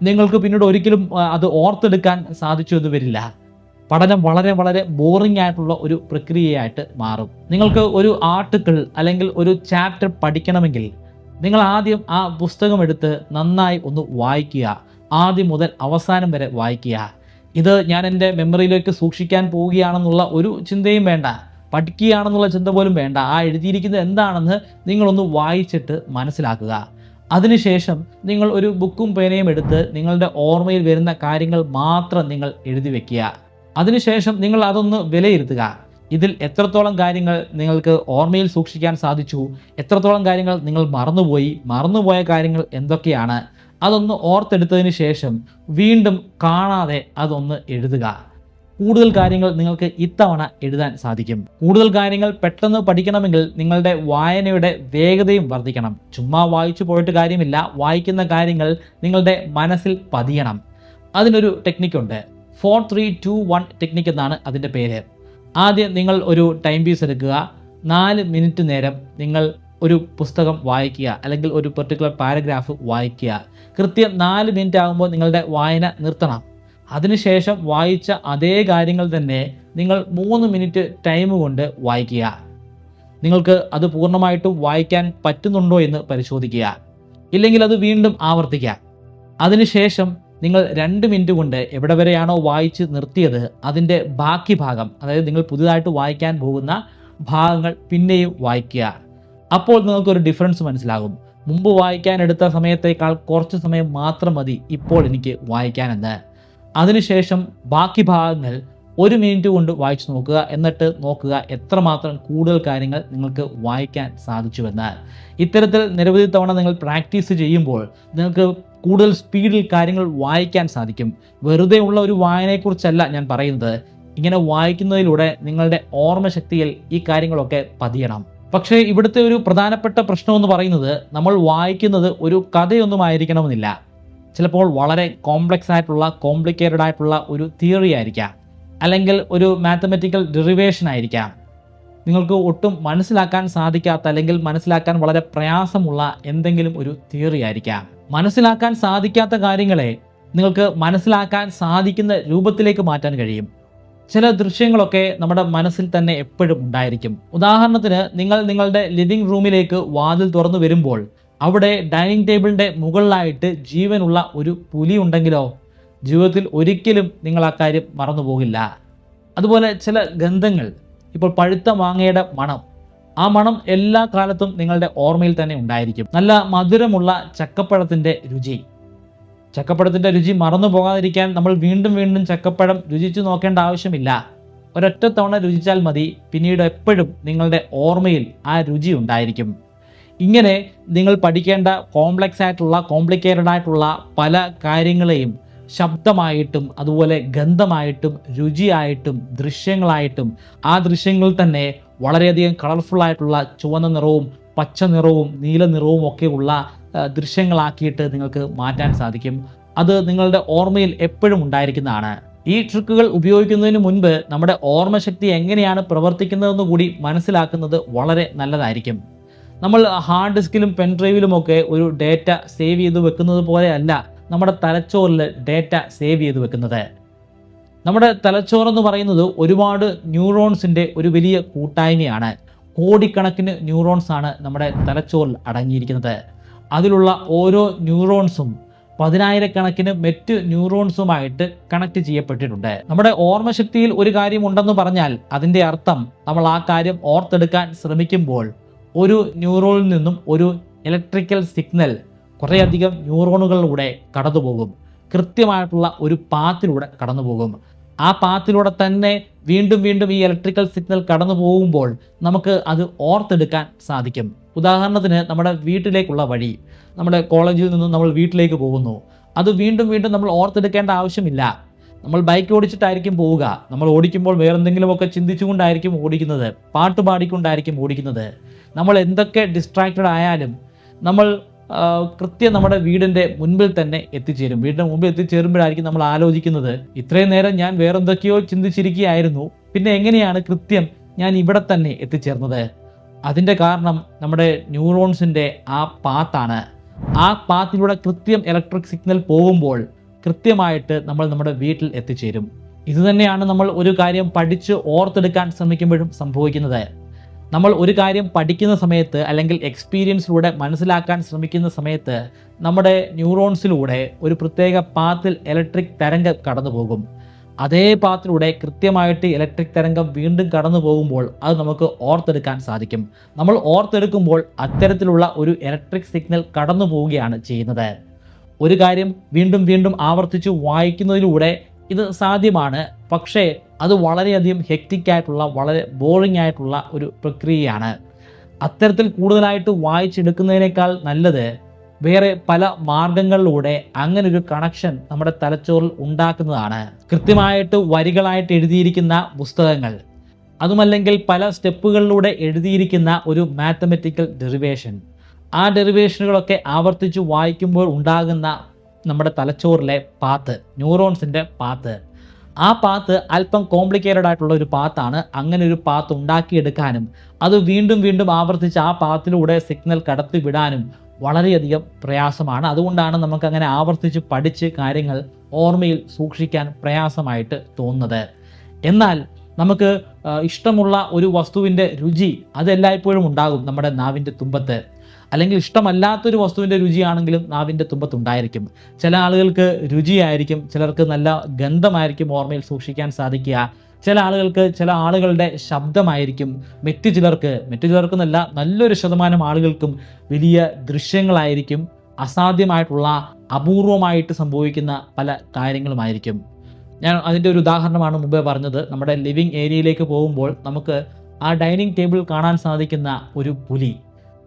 നിങ്ങൾക്ക് പിന്നീട് ഒരിക്കലും അത് ഓർത്തെടുക്കാൻ സാധിച്ചു എന്ന് വരില്ല. പഠനം വളരെ വളരെ ബോറിംഗ് ആയിട്ടുള്ള ഒരു പ്രക്രിയയായിട്ട് മാറും. നിങ്ങൾക്ക് ഒരു ആർട്ടിക്കിൾ അല്ലെങ്കിൽ ഒരു ചാപ്റ്റർ പഠിക്കണമെങ്കിൽ നിങ്ങൾ ആദ്യം ആ പുസ്തകം എടുത്ത് നന്നായി ഒന്ന് വായിക്കുക. ആദ്യം മുതൽ അവസാനം വരെ വായിക്കുക. ഇത് ഞാൻ എൻ്റെ മെമ്മറിയിലേക്ക് സൂക്ഷിക്കാൻ പോവുകയാണെന്നുള്ള ഒരു ചിന്തയും വേണ്ട. പഠിക്കുകയാണെന്നുള്ള ചിന്ത പോലും വേണ്ട. ആ എഴുതിയിരിക്കുന്നത് എന്താണെന്ന് നിങ്ങളൊന്ന് വായിച്ചിട്ട് മനസ്സിലാക്കുക. അതിനുശേഷം നിങ്ങൾ ഒരു ബുക്കും പേനയും എടുത്ത് നിങ്ങളുടെ ഓർമ്മയിൽ വരുന്ന കാര്യങ്ങൾ മാത്രം നിങ്ങൾ എഴുതി വയ്ക്കുക. അതിനുശേഷം നിങ്ങൾ അതൊന്ന് വിലയിരുത്തുക. ഇതിൽ എത്രത്തോളം കാര്യങ്ങൾ നിങ്ങൾക്ക് ഓർമ്മയിൽ സൂക്ഷിക്കാൻ സാധിച്ചു, എത്രത്തോളം കാര്യങ്ങൾ നിങ്ങൾ മറന്നുപോയ കാര്യങ്ങൾ എന്തൊക്കെയാണ്, അതൊന്ന് ഓർത്തെടുത്തതിന് ശേഷം വീണ്ടും കാണാതെ അതൊന്ന് എഴുതുക. കൂടുതൽ കാര്യങ്ങൾ നിങ്ങൾക്ക് ഇത്തവണ എഴുതാൻ സാധിക്കും. കൂടുതൽ കാര്യങ്ങൾ പെട്ടെന്ന് പഠിക്കണമെങ്കിൽ നിങ്ങളുടെ വായനയുടെ വേഗതയും വർദ്ധിക്കണം. ചുമ്മാ വായിച്ചു പോയിട്ട് കാര്യമില്ല. വായിക്കുന്ന കാര്യങ്ങൾ നിങ്ങളുടെ മനസ്സിൽ പതിയണം. അതിനൊരു ടെക്നിക്കുണ്ട്. 4-3-2-1 ടെക്നിക്ക് എന്നാണ് അതിൻ്റെ പേര്. ആദ്യം നിങ്ങൾ ഒരു ടൈം പീസ് എടുക്കുക. 4 മിനിറ്റ് നേരം നിങ്ങൾ ഒരു പുസ്തകം വായിക്കുക, അല്ലെങ്കിൽ ഒരു പെർട്ടിക്കുലർ പാരഗ്രാഫ് വായിക്കുക. കൃത്യം 4 മിനിറ്റ് ആകുമ്പോൾ നിങ്ങളുടെ വായന നിർത്തണം. അതിനുശേഷം വായിച്ച അതേ കാര്യങ്ങൾ തന്നെ നിങ്ങൾ 3 മിനിറ്റ് ടൈം കൊണ്ട് വായിക്കുക. നിങ്ങൾക്ക് അത് പൂർണ്ണമായിട്ടും വായിക്കാൻ പറ്റുന്നുണ്ടോ എന്ന് പരിശോധിക്കുക. ഇല്ലെങ്കിൽ അത് വീണ്ടും ആവർത്തിക്കുക. അതിനുശേഷം നിങ്ങൾ 2 മിനിറ്റ് കൊണ്ട് എവിടെ വരെയാണോ വായിച്ച് നിർത്തിയത് അതിൻ്റെ ബാക്കി ഭാഗം, അതായത് നിങ്ങൾ പുതുതായിട്ട് വായിക്കാൻ പോകുന്ന ഭാഗങ്ങൾ പിന്നെയും വായിക്കുക. അപ്പോൾ നിങ്ങൾക്കൊരു ഡിഫറൻസ് മനസ്സിലാകും. മുമ്പ് വായിക്കാൻ എടുത്ത സമയത്തേക്കാൾ കുറച്ച് സമയം മാത്രം മതി ഇപ്പോൾ എനിക്ക് വായിക്കാനെന്ന്. അതിനുശേഷം ബാക്കി ഭാഗങ്ങൾ 1 മിനിറ്റ് കൊണ്ട് വായിച്ചു നോക്കുക. എന്നിട്ട് നോക്കുക എത്രമാത്രം കൂടുതൽ കാര്യങ്ങൾ നിങ്ങൾക്ക് വായിക്കാൻ സാധിച്ചുവെന്ന്. ഇത്തരത്തിൽ നിരവധി തവണ നിങ്ങൾ പ്രാക്ടീസ് ചെയ്യുമ്പോൾ നിങ്ങൾക്ക് കൂടുതൽ സ്പീഡിൽ കാര്യങ്ങൾ വായിക്കാൻ സാധിക്കും. വെറുതെ ഉള്ള ഒരു വായനയെക്കുറിച്ചല്ല ഞാൻ പറയുന്നത്. ഇങ്ങനെ വായിക്കുന്നതിലൂടെ നിങ്ങളുടെ ഓർമ്മശക്തിയിൽ ഈ കാര്യങ്ങളൊക്കെ പതിയണം. പക്ഷേ ഇവിടുത്തെ ഒരു പ്രധാനപ്പെട്ട പ്രശ്നമെന്ന് പറയുന്നത്, നമ്മൾ വായിക്കുന്നത് ഒരു കഥയൊന്നും ആയിരിക്കണമെന്നില്ല. ചിലപ്പോൾ വളരെ കോംപ്ലിക്കേറ്റഡ് ആയിട്ടുള്ള ഒരു തിയറി ആയിരിക്കാം, അല്ലെങ്കിൽ ഒരു മാത്തമെറ്റിക്കൽ ഡെറിവേഷൻ ആയിരിക്കാം. നിങ്ങൾക്ക് ഒട്ടും മനസ്സിലാക്കാൻ സാധിക്കാത്ത, അല്ലെങ്കിൽ മനസ്സിലാക്കാൻ വളരെ പ്രയാസമുള്ള എന്തെങ്കിലും ഒരു തിയറി ആയിരിക്കാം. മനസ്സിലാക്കാൻ സാധിക്കാത്ത കാര്യങ്ങളെ നിങ്ങൾക്ക് മനസ്സിലാക്കാൻ സാധിക്കുന്ന രൂപത്തിലേക്ക് മാറ്റാൻ കഴിയും. ചില ദൃശ്യങ്ങളൊക്കെ നമ്മുടെ മനസ്സിൽ തന്നെ എപ്പോഴും ഉണ്ടായിരിക്കും. ഉദാഹരണത്തിന്, നിങ്ങൾ നിങ്ങളുടെ ലിവിംഗ് റൂമിലേക്ക് വാതിൽ തുറന്നു വരുമ്പോൾ അവിടെ ഡൈനിങ് ടേബിളിൻ്റെ മുകളിലായിട്ട് ജീവനുള്ള ഒരു പുലി ഉണ്ടെങ്കിലോ, ജീവിതത്തിൽ ഒരിക്കലും നിങ്ങൾ ആ കാര്യം മറന്നു പോകില്ല. അതുപോലെ ചില ഗന്ധങ്ങൾ, ഇപ്പോൾ പഴുത്ത മാങ്ങയുടെ മണം, ആ മണം എല്ലാ കാലത്തും നിങ്ങളുടെ ഓർമ്മയിൽ തന്നെ ഉണ്ടായിരിക്കും. നല്ല മധുരമുള്ള ചക്കപ്പഴത്തിൻ്റെ രുചി മറന്നു പോകാതിരിക്കാൻ നമ്മൾ വീണ്ടും വീണ്ടും ചക്കപ്പഴം രുചിച്ചു നോക്കേണ്ട ആവശ്യമില്ല. ഒരൊറ്റ തവണ രുചിച്ചാൽ മതി. പിന്നീട് എപ്പോഴും നിങ്ങളുടെ ഓർമ്മയിൽ ആ രുചി ഉണ്ടായിരിക്കും. ഇങ്ങനെ നിങ്ങൾ പഠിക്കേണ്ട കോംപ്ലിക്കേറ്റഡ് ആയിട്ടുള്ള പല കാര്യങ്ങളെയും ശബ്ദമായിട്ടും അതുപോലെ ഗന്ധമായിട്ടും രുചിയായിട്ടും ദൃശ്യങ്ങളായിട്ടും, ആ ദൃശ്യങ്ങളിൽ തന്നെ വളരെയധികം കളർഫുള്ളായിട്ടുള്ള ചുവന്ന നിറവും പച്ച നിറവും നീല നിറവും ഒക്കെയുള്ള ദൃശ്യങ്ങളാക്കിയിട്ട് നിങ്ങൾക്ക് മാറ്റാൻ സാധിക്കും. അത് നിങ്ങളുടെ ഓർമ്മയിൽ എപ്പോഴും ഉണ്ടായിരിക്കുന്നതാണ്. ഈ ട്രിക്കുകൾ ഉപയോഗിക്കുന്നതിന് മുൻപ് നമ്മുടെ ഓർമ്മശക്തി എങ്ങനെയാണ് പ്രവർത്തിക്കുന്നതെന്ന് കൂടി മനസ്സിലാക്കുന്നത് വളരെ നല്ലതായിരിക്കും. നമ്മൾ ഹാർഡ് ഡിസ്കിലും പെൻ ഡ്രൈവിലുമൊക്കെ ഒരു ഡേറ്റ സേവ് ചെയ്ത് വെക്കുന്നത് പോലെയല്ല നമ്മുടെ തലച്ചോറിൽ ഡേറ്റ സേവ് ചെയ്ത് വെക്കുന്നത്. നമ്മുടെ തലച്ചോറെന്ന് പറയുന്നത് ഒരുപാട് ന്യൂറോൺസിൻ്റെ ഒരു വലിയ കൂട്ടായ്മയാണ്. കോടിക്കണക്കിന് ന്യൂറോൺസ് ആണ് നമ്മുടെ തലച്ചോറിൽ അടങ്ങിയിരിക്കുന്നത്. അതിലുള്ള ഓരോ ന്യൂറോൺസും പതിനായിരക്കണക്കിന് മറ്റ് ന്യൂറോൺസുമായിട്ട് കണക്ട് ചെയ്യപ്പെട്ടിട്ടുണ്ട്. നമ്മുടെ ഓർമ്മശക്തിയിൽ ഒരു കാര്യം ഉണ്ടെന്ന് പറഞ്ഞാൽ അതിൻ്റെ അർത്ഥം നമ്മൾ ആ കാര്യം ഓർത്തെടുക്കാൻ ശ്രമിക്കുമ്പോൾ ഒരു ന്യൂറോണിൽ നിന്നും ഒരു ഇലക്ട്രിക്കൽ സിഗ്നൽ കുറേയധികം ന്യൂറോണുകളിലൂടെ കടന്നുപോകും. കൃത്യമായിട്ടുള്ള ഒരു പാത്തിലൂടെ കടന്നുപോകും. ആ പാത്തിലൂടെ തന്നെ വീണ്ടും വീണ്ടും ഈ ഇലക്ട്രിക്കൽ സിഗ്നൽ കടന്നു പോകുമ്പോൾ നമുക്ക് അത് ഓർത്തെടുക്കാൻ സാധിക്കും. ഉദാഹരണത്തിന് നമ്മുടെ വീട്ടിലേക്കുള്ള വഴി, നമ്മുടെ കോളേജിൽ നിന്നും നമ്മൾ വീട്ടിലേക്ക് പോകുന്നു, അത് വീണ്ടും വീണ്ടും നമ്മൾ ഓർത്തെടുക്കേണ്ട ആവശ്യമില്ല. നമ്മൾ ബൈക്ക് ഓടിച്ചിട്ടായിരിക്കും പോവുക, നമ്മൾ ഓടിക്കുമ്പോൾ വേറെന്തെങ്കിലുമൊക്കെ ചിന്തിച്ചുകൊണ്ടായിരിക്കും ഓടിക്കുന്നത്, പാട്ട് പാടിക്കൊണ്ടായിരിക്കും ഓടിക്കുന്നത്. നമ്മൾ എന്തൊക്കെ ഡിസ്ട്രാക്റ്റഡ് ആയാലും നമ്മൾ കൃത്യം നമ്മുടെ വീടിൻ്റെ മുൻപിൽ തന്നെ എത്തിച്ചേരും. വീടിൻ്റെ മുമ്പിൽ എത്തിച്ചേരുമ്പോഴായിരിക്കും നമ്മൾ ആലോചിക്കുന്നത്, ഇത്രയും നേരം ഞാൻ വേറെന്തൊക്കെയോ ചിന്തിച്ചിരിക്കുകയായിരുന്നു, പിന്നെ എങ്ങനെയാണ് കൃത്യം ഞാൻ ഇവിടെ തന്നെ എത്തിച്ചേർന്നത്? അതിൻ്റെ കാരണം നമ്മുടെ ന്യൂറോൺസിൻ്റെ ആ പാത്താണ്. ആ പാത്തിലൂടെ കൃത്യം ഇലക്ട്രിക് സിഗ്നൽ പോകുമ്പോൾ കൃത്യമായിട്ട് നമ്മൾ നമ്മുടെ വീട്ടിൽ എത്തിച്ചേരും. ഇതുതന്നെയാണ് നമ്മൾ ഒരു കാര്യം പഠിച്ച് ഓർത്തെടുക്കാൻ ശ്രമിക്കുമ്പോഴും സംഭവിക്കുന്നത്. നമ്മൾ ഒരു കാര്യം പഠിക്കുന്ന സമയത്ത് അല്ലെങ്കിൽ എക്സ്പീരിയൻസിലൂടെ മനസ്സിലാക്കാൻ ശ്രമിക്കുന്ന സമയത്ത് നമ്മുടെ ന്യൂറോൺസിലൂടെ ഒരു പ്രത്യേക പാത്തിൽ ഇലക്ട്രിക് തരംഗം കടന്നു പോകും. അതേ പാത്തിലൂടെ കൃത്യമായിട്ട് ഇലക്ട്രിക് തരംഗം വീണ്ടും കടന്നു പോകുമ്പോൾ അത് നമുക്ക് ഓർത്തെടുക്കാൻ സാധിക്കും. നമ്മൾ ഓർത്തെടുക്കുമ്പോൾ അത്തരത്തിലുള്ള ഒരു ഇലക്ട്രിക് സിഗ്നൽ കടന്നു പോവുകയാണ് ചെയ്യുന്നത്. ഒരു കാര്യം വീണ്ടും വീണ്ടും ആവർത്തിച്ച് വായിക്കുന്നതിലൂടെ ഇത് സാധ്യമാണ്. പക്ഷേ അത് വളരെയധികം ഹെക്റ്റിക് ആയിട്ടുള്ള, വളരെ ബോറിംഗ് ആയിട്ടുള്ള ഒരു പ്രക്രിയയാണ്. അത്തരത്തിൽ കൂടുതലായിട്ട് വായിച്ചെടുക്കുന്നതിനേക്കാൾ നല്ലത് വേറെ പല മാർഗങ്ങളിലൂടെ അങ്ങനൊരു കണക്ഷൻ നമ്മുടെ തലച്ചോറിൽ ഉണ്ടാക്കുന്നതാണ്. കൃത്യമായിട്ട് വരികളായിട്ട് എഴുതിയിരിക്കുന്ന പുസ്തകങ്ങൾ, അതുമല്ലെങ്കിൽ പല സ്റ്റെപ്പുകളിലൂടെ എഴുതിയിരിക്കുന്ന ഒരു മാത്തമെറ്റിക്കൽ ഡെറിവേഷൻ, ആ ഡെറിവേഷനുകളൊക്കെ ആവർത്തിച്ച് വായിക്കുമ്പോൾ ഉണ്ടാകുന്ന നമ്മുടെ തലച്ചോറിലെ പാത്ത്, ന്യൂറോൺസിൻ്റെ പാത്ത്, ആ പാത്ത് അല്പം കോംപ്ലിക്കേറ്റഡ് ആയിട്ടുള്ള ഒരു പാത്താണ്. അങ്ങനെ ഒരു പാത്ത് ഉണ്ടാക്കിയെടുക്കാനും അത് വീണ്ടും വീണ്ടും ആവർത്തിച്ച് ആ പാത്തിലൂടെ സിഗ്നൽ കടത്തി വിടാനും വളരെയധികം പ്രയാസമാണ്. അതുകൊണ്ടാണ് നമുക്കങ്ങനെ ആവർത്തിച്ച് പഠിച്ച് കാര്യങ്ങൾ ഓർമ്മയിൽ സൂക്ഷിക്കാൻ പ്രയാസമായിട്ട് തോന്നുന്നത്. എന്നാൽ നമുക്ക് ഇഷ്ടമുള്ള ഒരു വസ്തുവിൻ്റെ രുചി അതെല്ലായ്പ്പോഴും ഉണ്ടാകും നമ്മുടെ നാവിൻ്റെ തുമ്പത്ത്. അല്ലെങ്കിൽ ഇഷ്ടമല്ലാത്തൊരു വസ്തുവിൻ്റെ രുചിയാണെങ്കിലും നാവിൻ്റെ തുമ്പത്തുണ്ടായിരിക്കും. ചില ആളുകൾക്ക് രുചിയായിരിക്കും, ചിലർക്ക് നല്ല ഗന്ധമായിരിക്കും ഓർമ്മയിൽ സൂക്ഷിക്കാൻ സാധിക്കുക. ചില ആളുകൾക്ക് ചില ആളുകളുടെ ശബ്ദമായിരിക്കും, മറ്റു ചിലർക്ക് നല്ല നല്ലൊരു ശതമാനം ആളുകൾക്കും വലിയ ദൃശ്യങ്ങളായിരിക്കും, അസാധ്യമായിട്ടുള്ള അപൂർവമായിട്ട് സംഭവിക്കുന്ന പല കാര്യങ്ങളുമായിരിക്കും. ഞാൻ അതിൻ്റെ ഒരു ഉദാഹരണമാണ് മുമ്പേ പറഞ്ഞത്. നമ്മുടെ ലിവിങ് ഏരിയയിലേക്ക് പോകുമ്പോൾ നമുക്ക് ആ ഡൈനിങ് ടേബിൾ കാണാൻ സാധിക്കുന്ന ഒരു പുലി,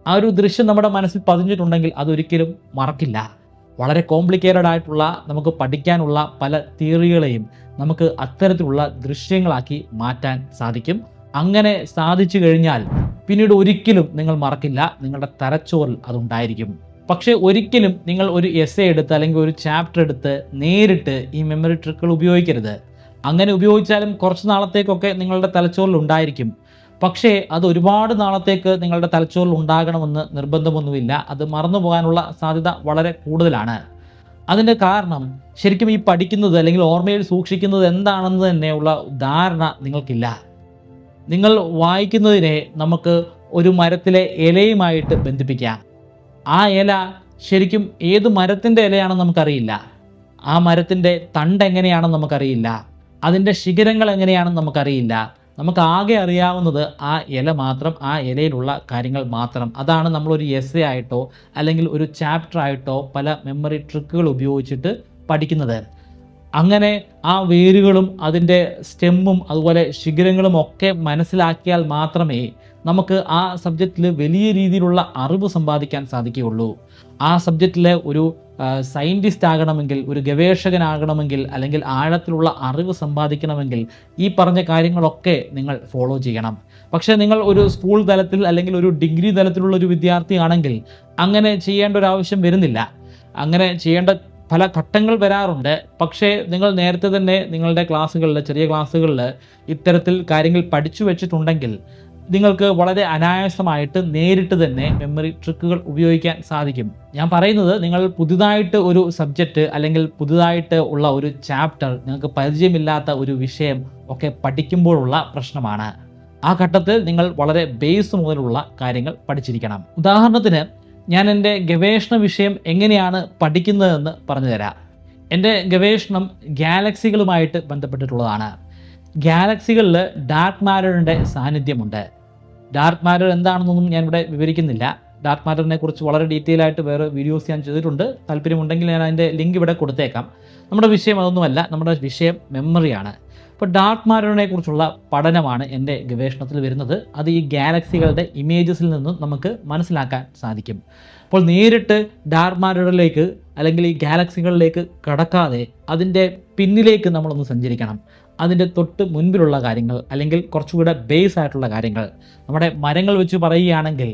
ആ ഒരു ദൃശ്യം നമ്മുടെ മനസ്സിൽ പതിഞ്ഞിട്ടുണ്ടെങ്കിൽ അതൊരിക്കലും മറക്കില്ല. വളരെ കോംപ്ലിക്കേറ്റഡ് ആയിട്ടുള്ള, നമുക്ക് പഠിക്കാനുള്ള പല തിയറികളെയും നമുക്ക് അത്തരത്തിലുള്ള ദൃശ്യങ്ങളാക്കി മാറ്റാൻ സാധിക്കും. അങ്ങനെ സാധിച്ചു കഴിഞ്ഞാൽ പിന്നീട് ഒരിക്കലും നിങ്ങൾ മറക്കില്ല, നിങ്ങളുടെ തലച്ചോറിൽ അതുണ്ടായിരിക്കും. പക്ഷേ ഒരിക്കലും നിങ്ങൾ ഒരു എസ്സേ എടുത്ത് അല്ലെങ്കിൽ ഒരു ചാപ്റ്റർ എടുത്ത് നേരിട്ട് ഈ മെമ്മറി ട്രിക്കുകൾ ഉപയോഗിക്കരുത്. അങ്ങനെ ഉപയോഗിച്ചാലും കുറച്ച് നാളത്തേക്കൊക്കെ നിങ്ങളുടെ തലച്ചോറിൽ ഉണ്ടായിരിക്കും. പക്ഷേ അത് ഒരുപാട് നാളത്തേക്ക് നിങ്ങളുടെ തലച്ചോറിൽ ഉണ്ടാകണമെന്ന് നിർബന്ധമൊന്നുമില്ല. അത് മറന്നു പോകാനുള്ള സാധ്യത വളരെ കൂടുതലാണ്. അതിൻ്റെ കാരണം ശരിക്കും ഈ പഠിക്കുന്നത് അല്ലെങ്കിൽ ഓർമ്മയിൽ സൂക്ഷിക്കുന്നത് എന്താണെന്ന് തന്നെയുള്ള ധാരണ നിങ്ങൾക്കില്ല. നിങ്ങൾ വായിക്കുന്നതിനെ നമുക്ക് ഒരു മരത്തിലെ ഇലയുമായിട്ട് ബന്ധിപ്പിക്കാം. ആ ഇല ശരിക്കും ഏത് മരത്തിൻ്റെ ഇലയാണെന്ന് നമുക്കറിയില്ല. ആ മരത്തിൻ്റെ തണ്ട് എങ്ങനെയാണെന്ന് നമുക്കറിയില്ല. അതിൻ്റെ ശിഖരങ്ങൾ എങ്ങനെയാണെന്ന് നമുക്കറിയില്ല. നമുക്ക് ആകെ അറിയാവുന്നത് ആ ഇല മാത്രം, ആ ഇലയിലുള്ള കാര്യങ്ങൾ മാത്രം. അതാണ് നമ്മളൊരു എസ്സേ ആയിട്ടോ അല്ലെങ്കിൽ ഒരു ചാപ്റ്റർ ആയിട്ടോ പല മെമ്മറി ട്രിക്കുകൾ ഉപയോഗിച്ചിട്ട് പഠിക്കുന്നത്. അങ്ങനെ ആ വേരുകളും അതിൻ്റെ സ്റ്റെമ്മും അതുപോലെ ശിഖരങ്ങളും ഒക്കെ മനസ്സിലാക്കിയാൽ മാത്രമേ നമുക്ക് ആ സബ്ജക്റ്റിൽ വലിയ രീതിയിലുള്ള അറിവ് സമ്പാദിക്കാൻ സാധിക്കുകയുള്ളൂ. ആ സബ്ജക്റ്റിലെ ഒരു സയൻറ്റിസ്റ്റ് ആകണമെങ്കിൽ, ഒരു ഗവേഷകനാകണമെങ്കിൽ, അല്ലെങ്കിൽ ആഴത്തിലുള്ള അറിവ് സമ്പാദിക്കണമെങ്കിൽ ഈ പറഞ്ഞ കാര്യങ്ങളൊക്കെ നിങ്ങൾ ഫോളോ ചെയ്യണം. പക്ഷേ നിങ്ങൾ ഒരു സ്കൂൾ തലത്തിൽ അല്ലെങ്കിൽ ഒരു ഡിഗ്രി തലത്തിലുള്ള ഒരു വിദ്യാർത്ഥിയാണെങ്കിൽ അങ്ങനെ ചെയ്യേണ്ട ഒരു ആവശ്യം വരുന്നില്ല. അങ്ങനെ ചെയ്യേണ്ട പല ഘട്ടങ്ങൾ വരാറുണ്ട്. പക്ഷേ നിങ്ങൾ നേരത്തെ തന്നെ നിങ്ങളുടെ ക്ലാസ്സുകളിൽ, ചെറിയ ക്ലാസ്സുകളിൽ ഇത്തരത്തിൽ കാര്യങ്ങൾ പഠിച്ചു വെച്ചിട്ടുണ്ടെങ്കിൽ നിങ്ങൾക്ക് വളരെ അനായാസമായിട്ട് നേരിട്ട് തന്നെ മെമ്മറി ട്രിക്കുകൾ ഉപയോഗിക്കാൻ സാധിക്കും. ഞാൻ പറയുന്നത് നിങ്ങൾ പുതുതായിട്ട് ഒരു സബ്ജക്റ്റ് അല്ലെങ്കിൽ പുതുതായിട്ട് ഉള്ള ഒരു ചാപ്റ്റർ, നിങ്ങൾക്ക് പരിചയമില്ലാത്ത ഒരു വിഷയം ഒക്കെ പഠിക്കുമ്പോഴുള്ള പ്രശ്നമാണ്. ആ ഘട്ടത്തിൽ നിങ്ങൾ വളരെ ബേസ് മുതലുള്ള കാര്യങ്ങൾ പഠിച്ചിരിക്കണം. ഉദാഹരണത്തിന് ഞാൻ എൻ്റെ ഗവേഷണ വിഷയം എങ്ങനെയാണ് പഠിക്കുന്നതെന്ന് പറഞ്ഞു തരാം. എൻ്റെ ഗവേഷണം ഗാലക്സികളുമായിട്ട് ബന്ധപ്പെട്ടിട്ടുള്ളതാണ്. ഗാലക്സികളിൽ ഡാർക്ക് മാറ്ററിൻ്റെ സാന്നിധ്യമുണ്ട്. ഡാർക്ക് മാറ്റർ എന്താണെന്നൊന്നും ഞാൻ ഇവിടെ വിവരിക്കുന്നില്ല. ഡാർക്ക് മാറ്ററിനെ കുറിച്ച് വളരെ ഡീറ്റെയിൽ ആയിട്ട് വേറെ വീഡിയോസ് ഞാൻ ചെയ്തിട്ടുണ്ട്. താല്പര്യമുണ്ടെങ്കിൽ ഞാൻ അതിൻ്റെ ലിങ്ക് ഇവിടെ കൊടുത്തേക്കാം. നമ്മുടെ വിഷയം അതൊന്നുമല്ല, നമ്മുടെ വിഷയം മെമ്മറിയാണ്. അപ്പോൾ ഡാർക്ക് മാറ്ററിനെ കുറിച്ചുള്ള പഠനമാണ് എൻ്റെ ഗവേഷണത്തിൽ വരുന്നത്. അത് ഈ ഗാലക്സികളുടെ ഇമേജസിൽ നിന്നും നമുക്ക് മനസ്സിലാക്കാൻ സാധിക്കും. അപ്പോൾ നേരിട്ട് ഡാർക്ക് മാറ്ററിലേക്ക് അല്ലെങ്കിൽ ഈ ഗാലക്സികളിലേക്ക് കടക്കാതെ അതിൻ്റെ പിന്നിലേക്ക് നമ്മളൊന്ന് സഞ്ചരിക്കണം. അതിൻ്റെ തൊട്ട് മുൻപിലുള്ള കാര്യങ്ങൾ അല്ലെങ്കിൽ കുറച്ചുകൂടെ ബേസ് ആയിട്ടുള്ള കാര്യങ്ങൾ, നമ്മുടെ മരങ്ങൾ വെച്ച് പറയുകയാണെങ്കിൽ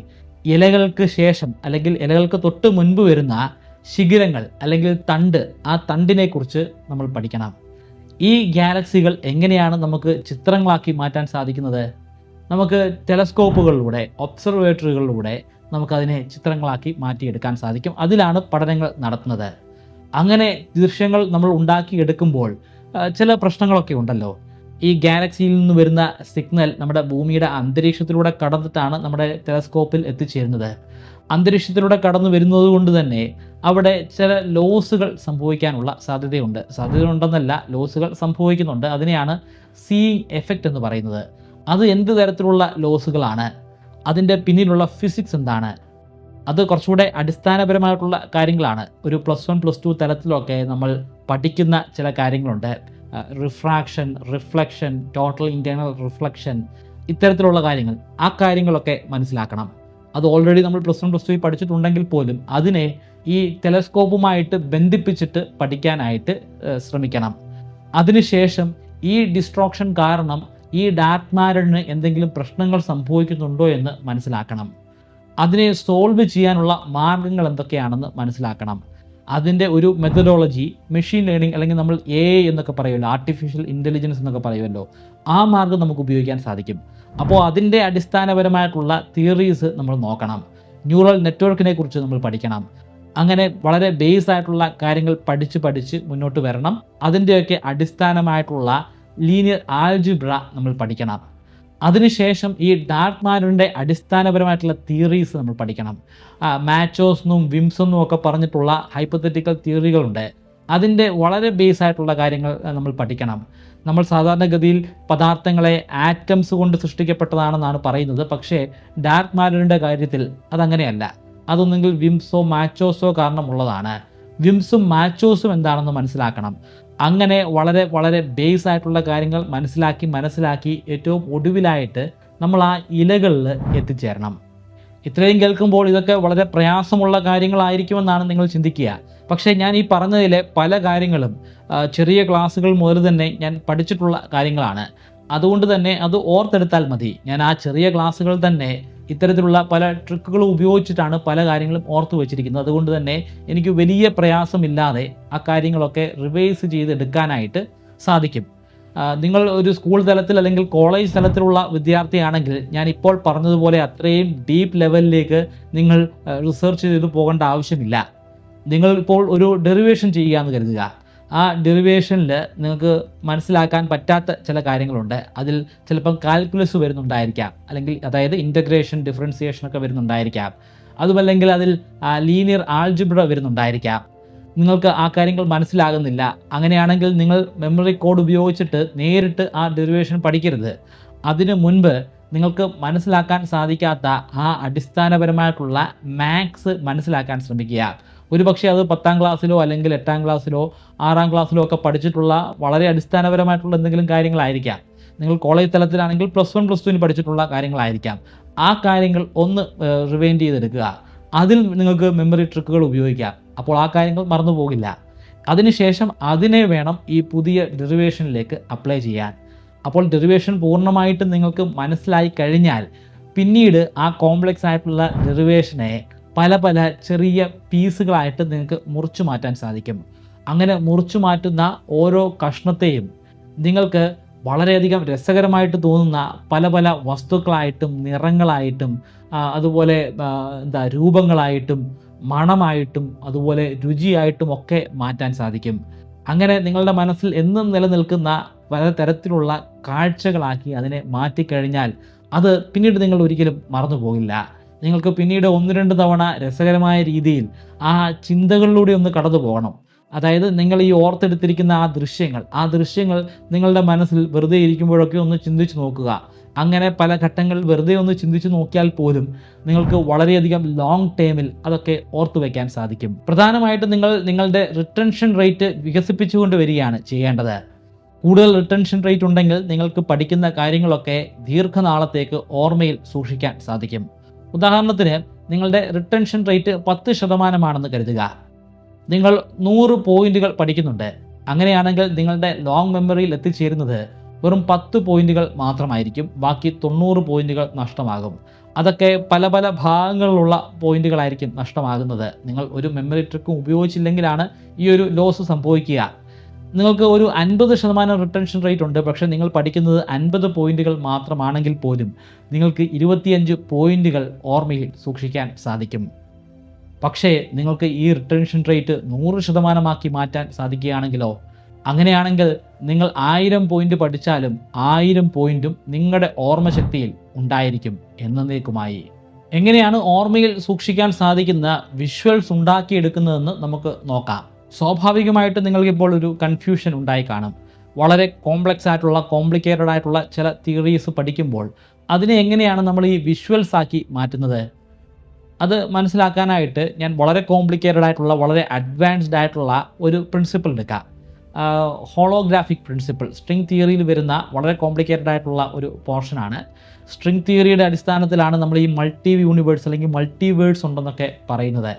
ഇലകൾക്ക് ശേഷം അല്ലെങ്കിൽ ഇലകൾക്ക് തൊട്ട് മുൻപ് വരുന്ന ശിഖിരങ്ങൾ അല്ലെങ്കിൽ തണ്ട്, ആ തണ്ടിനെക്കുറിച്ച് നമ്മൾ പഠിക്കണം. ഈ ഗാലക്സികൾ എങ്ങനെയാണ് നമുക്ക് ചിത്രങ്ങളാക്കി മാറ്റാൻ സാധിക്കുന്നത്? നമുക്ക് ടെലസ്കോപ്പുകളിലൂടെ, ഒബ്സർവേറ്ററികളിലൂടെ നമുക്കതിനെ ചിത്രങ്ങളാക്കി മാറ്റിയെടുക്കാൻ സാധിക്കും. അതിലാണ് പഠനങ്ങൾ നടത്തുന്നത്. അങ്ങനെ ദൃശ്യങ്ങൾ നമ്മൾ ഉണ്ടാക്കിയെടുക്കുമ്പോൾ ചില പ്രശ്നങ്ങളൊക്കെ ഉണ്ടല്ലോ. ഈ ഗാലക്സിയിൽ നിന്ന് വരുന്ന സിഗ്നൽ നമ്മുടെ ഭൂമിയുടെ അന്തരീക്ഷത്തിലൂടെ കടന്നിട്ടാണ് നമ്മുടെ ടെലസ്കോപ്പിൽ എത്തിച്ചേരുന്നത്. അന്തരീക്ഷത്തിലൂടെ കടന്നു വരുന്നത് കൊണ്ട് തന്നെ അവിടെ ചില ലോസുകൾ സംഭവിക്കാനുള്ള സാധ്യതയുണ്ടെന്നല്ല, ലോസുകൾ സംഭവിക്കുന്നുണ്ട്. അതിനെയാണ് സീയിങ് എഫക്റ്റ് എന്ന് പറയുന്നത്. അത് എന്ത് തരത്തിലുള്ള ലോസുകളാണ്? അതിൻ്റെ പിന്നിലുള്ള ഫിസിക്സ് എന്താണ്? അത് കുറച്ചുകൂടെ അടിസ്ഥാനപരമായിട്ടുള്ള കാര്യങ്ങളാണ്. ഒരു +1 +2 തലത്തിലൊക്കെ നമ്മൾ പഠിക്കുന്ന ചില കാര്യങ്ങളുണ്ട്. Refraction, reflection, total internal reflection, ഇത്തരത്തിലുള്ള കാര്യങ്ങൾ. ആ കാര്യങ്ങളൊക്കെ മനസ്സിലാക്കണം. അത് ഓൾറെഡി നമ്മൾ +1 +2 പഠിച്ചിട്ടുണ്ടെങ്കിൽ പോലും അതിനെ ഈ ടെലസ്കോപ്പുമായിട്ട് ബന്ധിപ്പിച്ചിട്ട് പഠിക്കാനായിട്ട് ശ്രമിക്കണം. അതിനുശേഷം ഈ ഡിസ്ട്രോക്ഷൻ കാരണം ഈ ഡാർക്ക് മാറ്ററിന് എന്തെങ്കിലും പ്രശ്നങ്ങൾ സംഭവിക്കുന്നുണ്ടോ എന്ന് മനസ്സിലാക്കണം. അതിനെ സോൾവ് ചെയ്യാനുള്ള മാർഗങ്ങൾ എന്തൊക്കെയാണെന്ന് മനസ്സിലാക്കണം. അതിൻ്റെ ഒരു മെത്തഡോളജി, മെഷീൻ ലേണിംഗ് അല്ലെങ്കിൽ നമ്മൾ AI എന്നൊക്കെ പറയുമല്ലോ, ആർട്ടിഫിഷ്യൽ ഇൻ്റലിജൻസ് എന്നൊക്കെ പറയുമല്ലോ, ആ മാർഗം നമുക്ക് ഉപയോഗിക്കാൻ സാധിക്കും. അപ്പോൾ അതിൻ്റെ അടിസ്ഥാനപരമായിട്ടുള്ള തിയറീസ് നമ്മൾ നോക്കണം. ന്യൂറൽ നെറ്റ്വർക്കിനെ കുറിച്ച് നമ്മൾ പഠിക്കണം. അങ്ങനെ വളരെ ബേസ് ആയിട്ടുള്ള കാര്യങ്ങൾ പഠിച്ച് മുന്നോട്ട് വരണം. അതിൻ്റെയൊക്കെ അടിസ്ഥാനമായിട്ടുള്ള ലീനിയർ ആൽജിബ്ര നമ്മൾ പഠിക്കണം. അതിനുശേഷം ഈ ഡാർക്ക് മാറ്ററിൻ്റെ അടിസ്ഥാനപരമായിട്ടുള്ള തിയറീസ് നമ്മൾ പഠിക്കണം. മാച്ചോസെന്നും വിംസെന്നും ഒക്കെ പറഞ്ഞിട്ടുള്ള ഹൈപ്പത്തറ്റിക്കൽ തിയറികളുണ്ട്. അതിൻ്റെ വളരെ ബേസ് ആയിട്ടുള്ള കാര്യങ്ങൾ നമ്മൾ പഠിക്കണം. നമ്മൾ സാധാരണഗതിയിൽ പദാർത്ഥങ്ങളെ ആറ്റംസ് കൊണ്ട് സൃഷ്ടിക്കപ്പെട്ടതാണെന്നാണ് പറയുന്നത്. പക്ഷേ ഡാർക്ക് മാറ്ററിൻ്റെ കാര്യത്തിൽ അതങ്ങനെയല്ല. അതൊന്നെങ്കിൽ വിംസോ മാച്ചോസോ കാരണമുള്ളതാണ്. വിംസും മാച്ചോസും എന്താണെന്ന് മനസ്സിലാക്കണം. അങ്ങനെ വളരെ വളരെ ബേസ് ആയിട്ടുള്ള കാര്യങ്ങൾ മനസ്സിലാക്കി ഏറ്റവും ഒടുവിലായിട്ട് നമ്മൾ ആ ഇലകളിൽ എത്തിച്ചേരണം. ഇത്രയും കേൾക്കുമ്പോൾ ഇതൊക്കെ വളരെ പ്രയാസമുള്ള കാര്യങ്ങളായിരിക്കുമെന്നാണ് നിങ്ങൾ ചിന്തിക്കുക. പക്ഷേ ഞാൻ ഈ പറഞ്ഞതിലെ പല കാര്യങ്ങളും ചെറിയ ക്ലാസ്സുകൾ മുതൽ തന്നെ ഞാൻ പഠിച്ചിട്ടുള്ള കാര്യങ്ങളാണ്. അതുകൊണ്ട് തന്നെ അത് ഓർത്തെടുത്താൽ മതി. ഞാൻ ആ ചെറിയ ക്ലാസ്സുകൾ തന്നെ ഇത്തരത്തിലുള്ള പല ട്രിക്കുകളും ഉപയോഗിച്ചിട്ടാണ് പല കാര്യങ്ങളും ഓർത്തു വച്ചിരിക്കുന്നത്. അതുകൊണ്ട് തന്നെ എനിക്ക് വലിയ പ്രയാസമില്ലാതെ ആ കാര്യങ്ങളൊക്കെ റിവൈസ് ചെയ്തെടുക്കാനായിട്ട് സാധിക്കും. നിങ്ങൾ ഒരു സ്കൂൾ തലത്തിൽ അല്ലെങ്കിൽ കോളേജ് തലത്തിലുള്ള വിദ്യാർത്ഥിയാണെങ്കിൽ ഞാൻ ഇപ്പോൾ പറഞ്ഞതുപോലെ അത്രയും ഡീപ്പ് ലെവലിലേക്ക് നിങ്ങൾ റിസർച്ച് ചെയ്ത് പോകേണ്ട ആവശ്യമില്ല. നിങ്ങൾ ഇപ്പോൾ ഒരു ഡെറിവേഷൻ ചെയ്യുക എന്ന് കരുതുക. ആ ഡെറിവേഷനിൽ നിങ്ങൾക്ക് മനസ്സിലാക്കാൻ പറ്റാത്ത ചില കാര്യങ്ങളുണ്ട്. അതിൽ ചിലപ്പം കാൽക്കുലസ് വരുന്നുണ്ടായിരിക്കാം, അല്ലെങ്കിൽ അതായത് ഇൻ്റഗ്രേഷൻ, ഡിഫറൻസിയേഷൻ ഒക്കെ വരുന്നുണ്ടായിരിക്കാം. അതുമല്ലെങ്കിൽ അതിൽ ലീനിയർ ആൾജിബ്ര വരുന്നുണ്ടായിരിക്കാം. നിങ്ങൾക്ക് ആ കാര്യങ്ങൾ മനസ്സിലാകുന്നില്ല. അങ്ങനെയാണെങ്കിൽ നിങ്ങൾ മെമ്മറി കോഡ് ഉപയോഗിച്ചിട്ട് നേരിട്ട് ആ ഡെറിവേഷൻ പഠിക്കരുത്. അതിനു മുൻപ് നിങ്ങൾക്ക് മനസ്സിലാക്കാൻ സാധിക്കാത്ത ആ അടിസ്ഥാനപരമായിട്ടുള്ള മാത്സ് മനസ്സിലാക്കാൻ ശ്രമിക്കുക. ഒരുപക്ഷെ അത് 10ാം ക്ലാസ്സിലോ അല്ലെങ്കിൽ 8ാം ക്ലാസ്സിലോ 6ാം ക്ലാസ്സിലോ ഒക്കെ പഠിച്ചിട്ടുള്ള വളരെ അടിസ്ഥാനപരമായിട്ടുള്ള എന്തെങ്കിലും കാര്യങ്ങളായിരിക്കാം. നിങ്ങൾ കോളേജ് തലത്തിലാണെങ്കിൽ +1 +2 പഠിച്ചിട്ടുള്ള കാര്യങ്ങളായിരിക്കാം. ആ കാര്യങ്ങൾ ഒന്ന് റിവൈൻഡ് ചെയ്തെടുക്കുക. അതിൽ നിങ്ങൾക്ക് മെമ്മറി ട്രിക്കുകൾ ഉപയോഗിക്കാം. അപ്പോൾ ആ കാര്യങ്ങൾ മറന്നു പോകില്ല. അതിനുശേഷം അതിനെ വേണം ഈ പുതിയ ഡെറിവേഷനിലേക്ക് അപ്ലൈ ചെയ്യാൻ. അപ്പോൾ ഡെറിവേഷൻ പൂർണ്ണമായിട്ടും നിങ്ങൾക്ക് മനസ്സിലായി കഴിഞ്ഞാൽ പിന്നീട് ആ കോംപ്ലക്സ് ആയിട്ടുള്ള ഡെറിവേഷനെ പല പല ചെറിയ പീസുകളായിട്ട് നിങ്ങൾക്ക് മുറിച്ചു മാറ്റാൻ സാധിക്കും. അങ്ങനെ മുറിച്ചു മാറ്റുന്ന ഓരോ കഷ്ണത്തെയും നിങ്ങൾക്ക് വളരെയധികം രസകരമായിട്ട് തോന്നുന്ന പല പല വസ്തുക്കളായിട്ടും നിറങ്ങളായിട്ടും അതുപോലെ രൂപങ്ങളായിട്ടും മണമായിട്ടും അതുപോലെ രുചിയായിട്ടും ഒക്കെ മാറ്റാൻ സാധിക്കും. അങ്ങനെ നിങ്ങളുടെ മനസ്സിൽ എന്നും നിലനിൽക്കുന്ന പലതരത്തിലുള്ള കാഴ്ചകളാക്കി അതിനെ മാറ്റിക്കഴിഞ്ഞാൽ അത് പിന്നീട് നിങ്ങൾ ഒരിക്കലും മറന്നു പോകില്ല. നിങ്ങൾക്ക് പിന്നീട് 1-2 തവണ രസകരമായ രീതിയിൽ ആ ചിന്തകളിലൂടെ ഒന്ന് കടന്നു പോകണം. അതായത് നിങ്ങൾ ഈ ഓർത്തെടുത്തിരിക്കുന്ന ആ ദൃശ്യങ്ങൾ നിങ്ങളുടെ മനസ്സിൽ വെറുതെ ഇരിക്കുമ്പോഴൊക്കെ ഒന്ന് ചിന്തിച്ച് നോക്കുക. അങ്ങനെ പല ഘട്ടങ്ങളിൽ വെറുതെ ഒന്ന് ചിന്തിച്ച് നോക്കിയാൽ പോലും നിങ്ങൾക്ക് വളരെയധികം ലോങ് ടേമിൽ അതൊക്കെ ഓർത്തു വയ്ക്കാൻ സാധിക്കും. പ്രധാനമായിട്ടും നിങ്ങൾ നിങ്ങളുടെ റിട്ടൻഷൻ റേറ്റ് വികസിപ്പിച്ചുകൊണ്ട് വരികയാണ് ചെയ്യേണ്ടത്. കൂടുതൽ റിട്ടൻഷൻ റേറ്റ് ഉണ്ടെങ്കിൽ നിങ്ങൾക്ക് പഠിക്കുന്ന കാര്യങ്ങളൊക്കെ ദീർഘനാളത്തേക്ക് ഓർമ്മയിൽ സൂക്ഷിക്കാൻ സാധിക്കും. ഉദാഹരണത്തിന് നിങ്ങളുടെ റിട്ടൻഷൻ റേറ്റ് 10% കരുതുക. നിങ്ങൾ 100 പോയിന്റുകൾ പഠിക്കുന്നുണ്ട്. അങ്ങനെയാണെങ്കിൽ നിങ്ങളുടെ ലോങ് മെമ്മറിയിൽ എത്തിച്ചേരുന്നത് വെറും 10 പോയിന്റുകൾ മാത്രമായിരിക്കും. ബാക്കി 90 പോയിന്റുകൾ നഷ്ടമാകും. അതൊക്കെ പല പല ഭാഗങ്ങളിലുള്ള പോയിന്റുകളായിരിക്കും നഷ്ടമാകുന്നത്. നിങ്ങൾ ഒരു മെമ്മറി ട്രിക്കും ഉപയോഗിച്ചില്ലെങ്കിലാണ് ഈ ഒരു ലോസ് സംഭവിക്കുക. നിങ്ങൾക്ക് ഒരു 50% റിട്ടൻഷൻ റേറ്റ് ഉണ്ട്, പക്ഷേ നിങ്ങൾ പഠിക്കുന്നത് 50 പോയിന്റുകൾ മാത്രമാണെങ്കിൽ പോലും നിങ്ങൾക്ക് 25 പോയിന്റുകൾ ഓർമ്മയിൽ സൂക്ഷിക്കാൻ സാധിക്കും. പക്ഷേ നിങ്ങൾക്ക് ഈ റിട്ടൻഷൻ റേറ്റ് 100% മാറ്റാൻ സാധിക്കുകയാണെങ്കിലോ, അങ്ങനെയാണെങ്കിൽ നിങ്ങൾ 1000 പോയിന്റ് പഠിച്ചാലും 1000 പോയിന്റും നിങ്ങളുടെ ഓർമ്മശക്തിയിൽ ഉണ്ടായിരിക്കും എന്നേക്കുമായി. എങ്ങനെയാണ് ഓർമ്മയിൽ സൂക്ഷിക്കാൻ സാധിക്കുന്ന വിഷ്വൽസ് ഉണ്ടാക്കിയെടുക്കുന്നതെന്ന് നമുക്ക് നോക്കാം. സ്വാഭാവികമായിട്ട് നിങ്ങൾക്കിപ്പോൾ ഒരു കൺഫ്യൂഷൻ ഉണ്ടായി കാണും. വളരെ കോംപ്ലിക്കേറ്റഡ് ആയിട്ടുള്ള ചില തിയറീസ് പഠിക്കുമ്പോൾ അതിനെ എങ്ങനെയാണ് നമ്മൾ ഈ വിഷ്വൽസ് ആക്കി മാറ്റുന്നത്? അത് മനസ്സിലാക്കാനായിട്ട് ഞാൻ വളരെ കോംപ്ലിക്കേറ്റഡ് ആയിട്ടുള്ള വളരെ അഡ്വാൻസ്ഡ് ആയിട്ടുള്ള ഒരു പ്രിൻസിപ്പിൾ എടുക്കാം. ഹോളോഗ്രാഫിക് പ്രിൻസിപ്പിൾ സ്ട്രിംഗ് തിയറിയിൽ വരുന്ന വളരെ കോംപ്ലിക്കേറ്റഡ് ആയിട്ടുള്ള ഒരു പോർഷനാണ്. സ്ട്രിംഗ് തിയറിയുടെ അടിസ്ഥാനത്തിലാണ് നമ്മൾ ഈ മൾട്ടി യൂണിവേഴ്സ് അല്ലെങ്കിൽ മൾട്ടിവേഴ്സ് ഉണ്ടെന്നൊക്കെ പറയുന്നത്.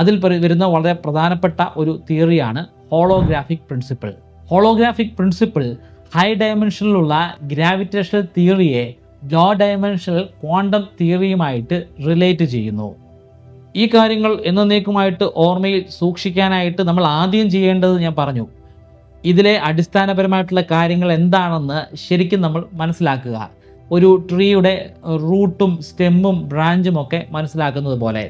അതിൽ വരുന്ന വളരെ പ്രധാനപ്പെട്ട ഒരു തിയറിയാണ് holographic principle. Holographic principle high ഡയമെൻഷനിലുള്ള ഗ്രാവിറ്റേഷണൽ തിയറിയെ ലോ ഡയമെൻഷണൽ ക്വാണ്ടം തിയറിയുമായിട്ട് റിലേറ്റ് ചെയ്യുന്നു. ഈ കാര്യങ്ങൾ എന്നേക്കുമായിട്ട് ഓർമ്മയിൽ സൂക്ഷിക്കാനായിട്ട് നമ്മൾ ആദ്യം ചെയ്യേണ്ടത് ഞാൻ പറഞ്ഞു. ഇതിലെ അടിസ്ഥാനപരമായിട്ടുള്ള കാര്യങ്ങൾ എന്താണെന്ന് ശരിക്കും നമ്മൾ മനസ്സിലാക്കുക. ഒരു ട്രീയുടെ റൂട്ടും സ്റ്റെമ്മും ബ്രാഞ്ചും ഒക്കെ മനസ്സിലാക്കുന്നത് പോലെ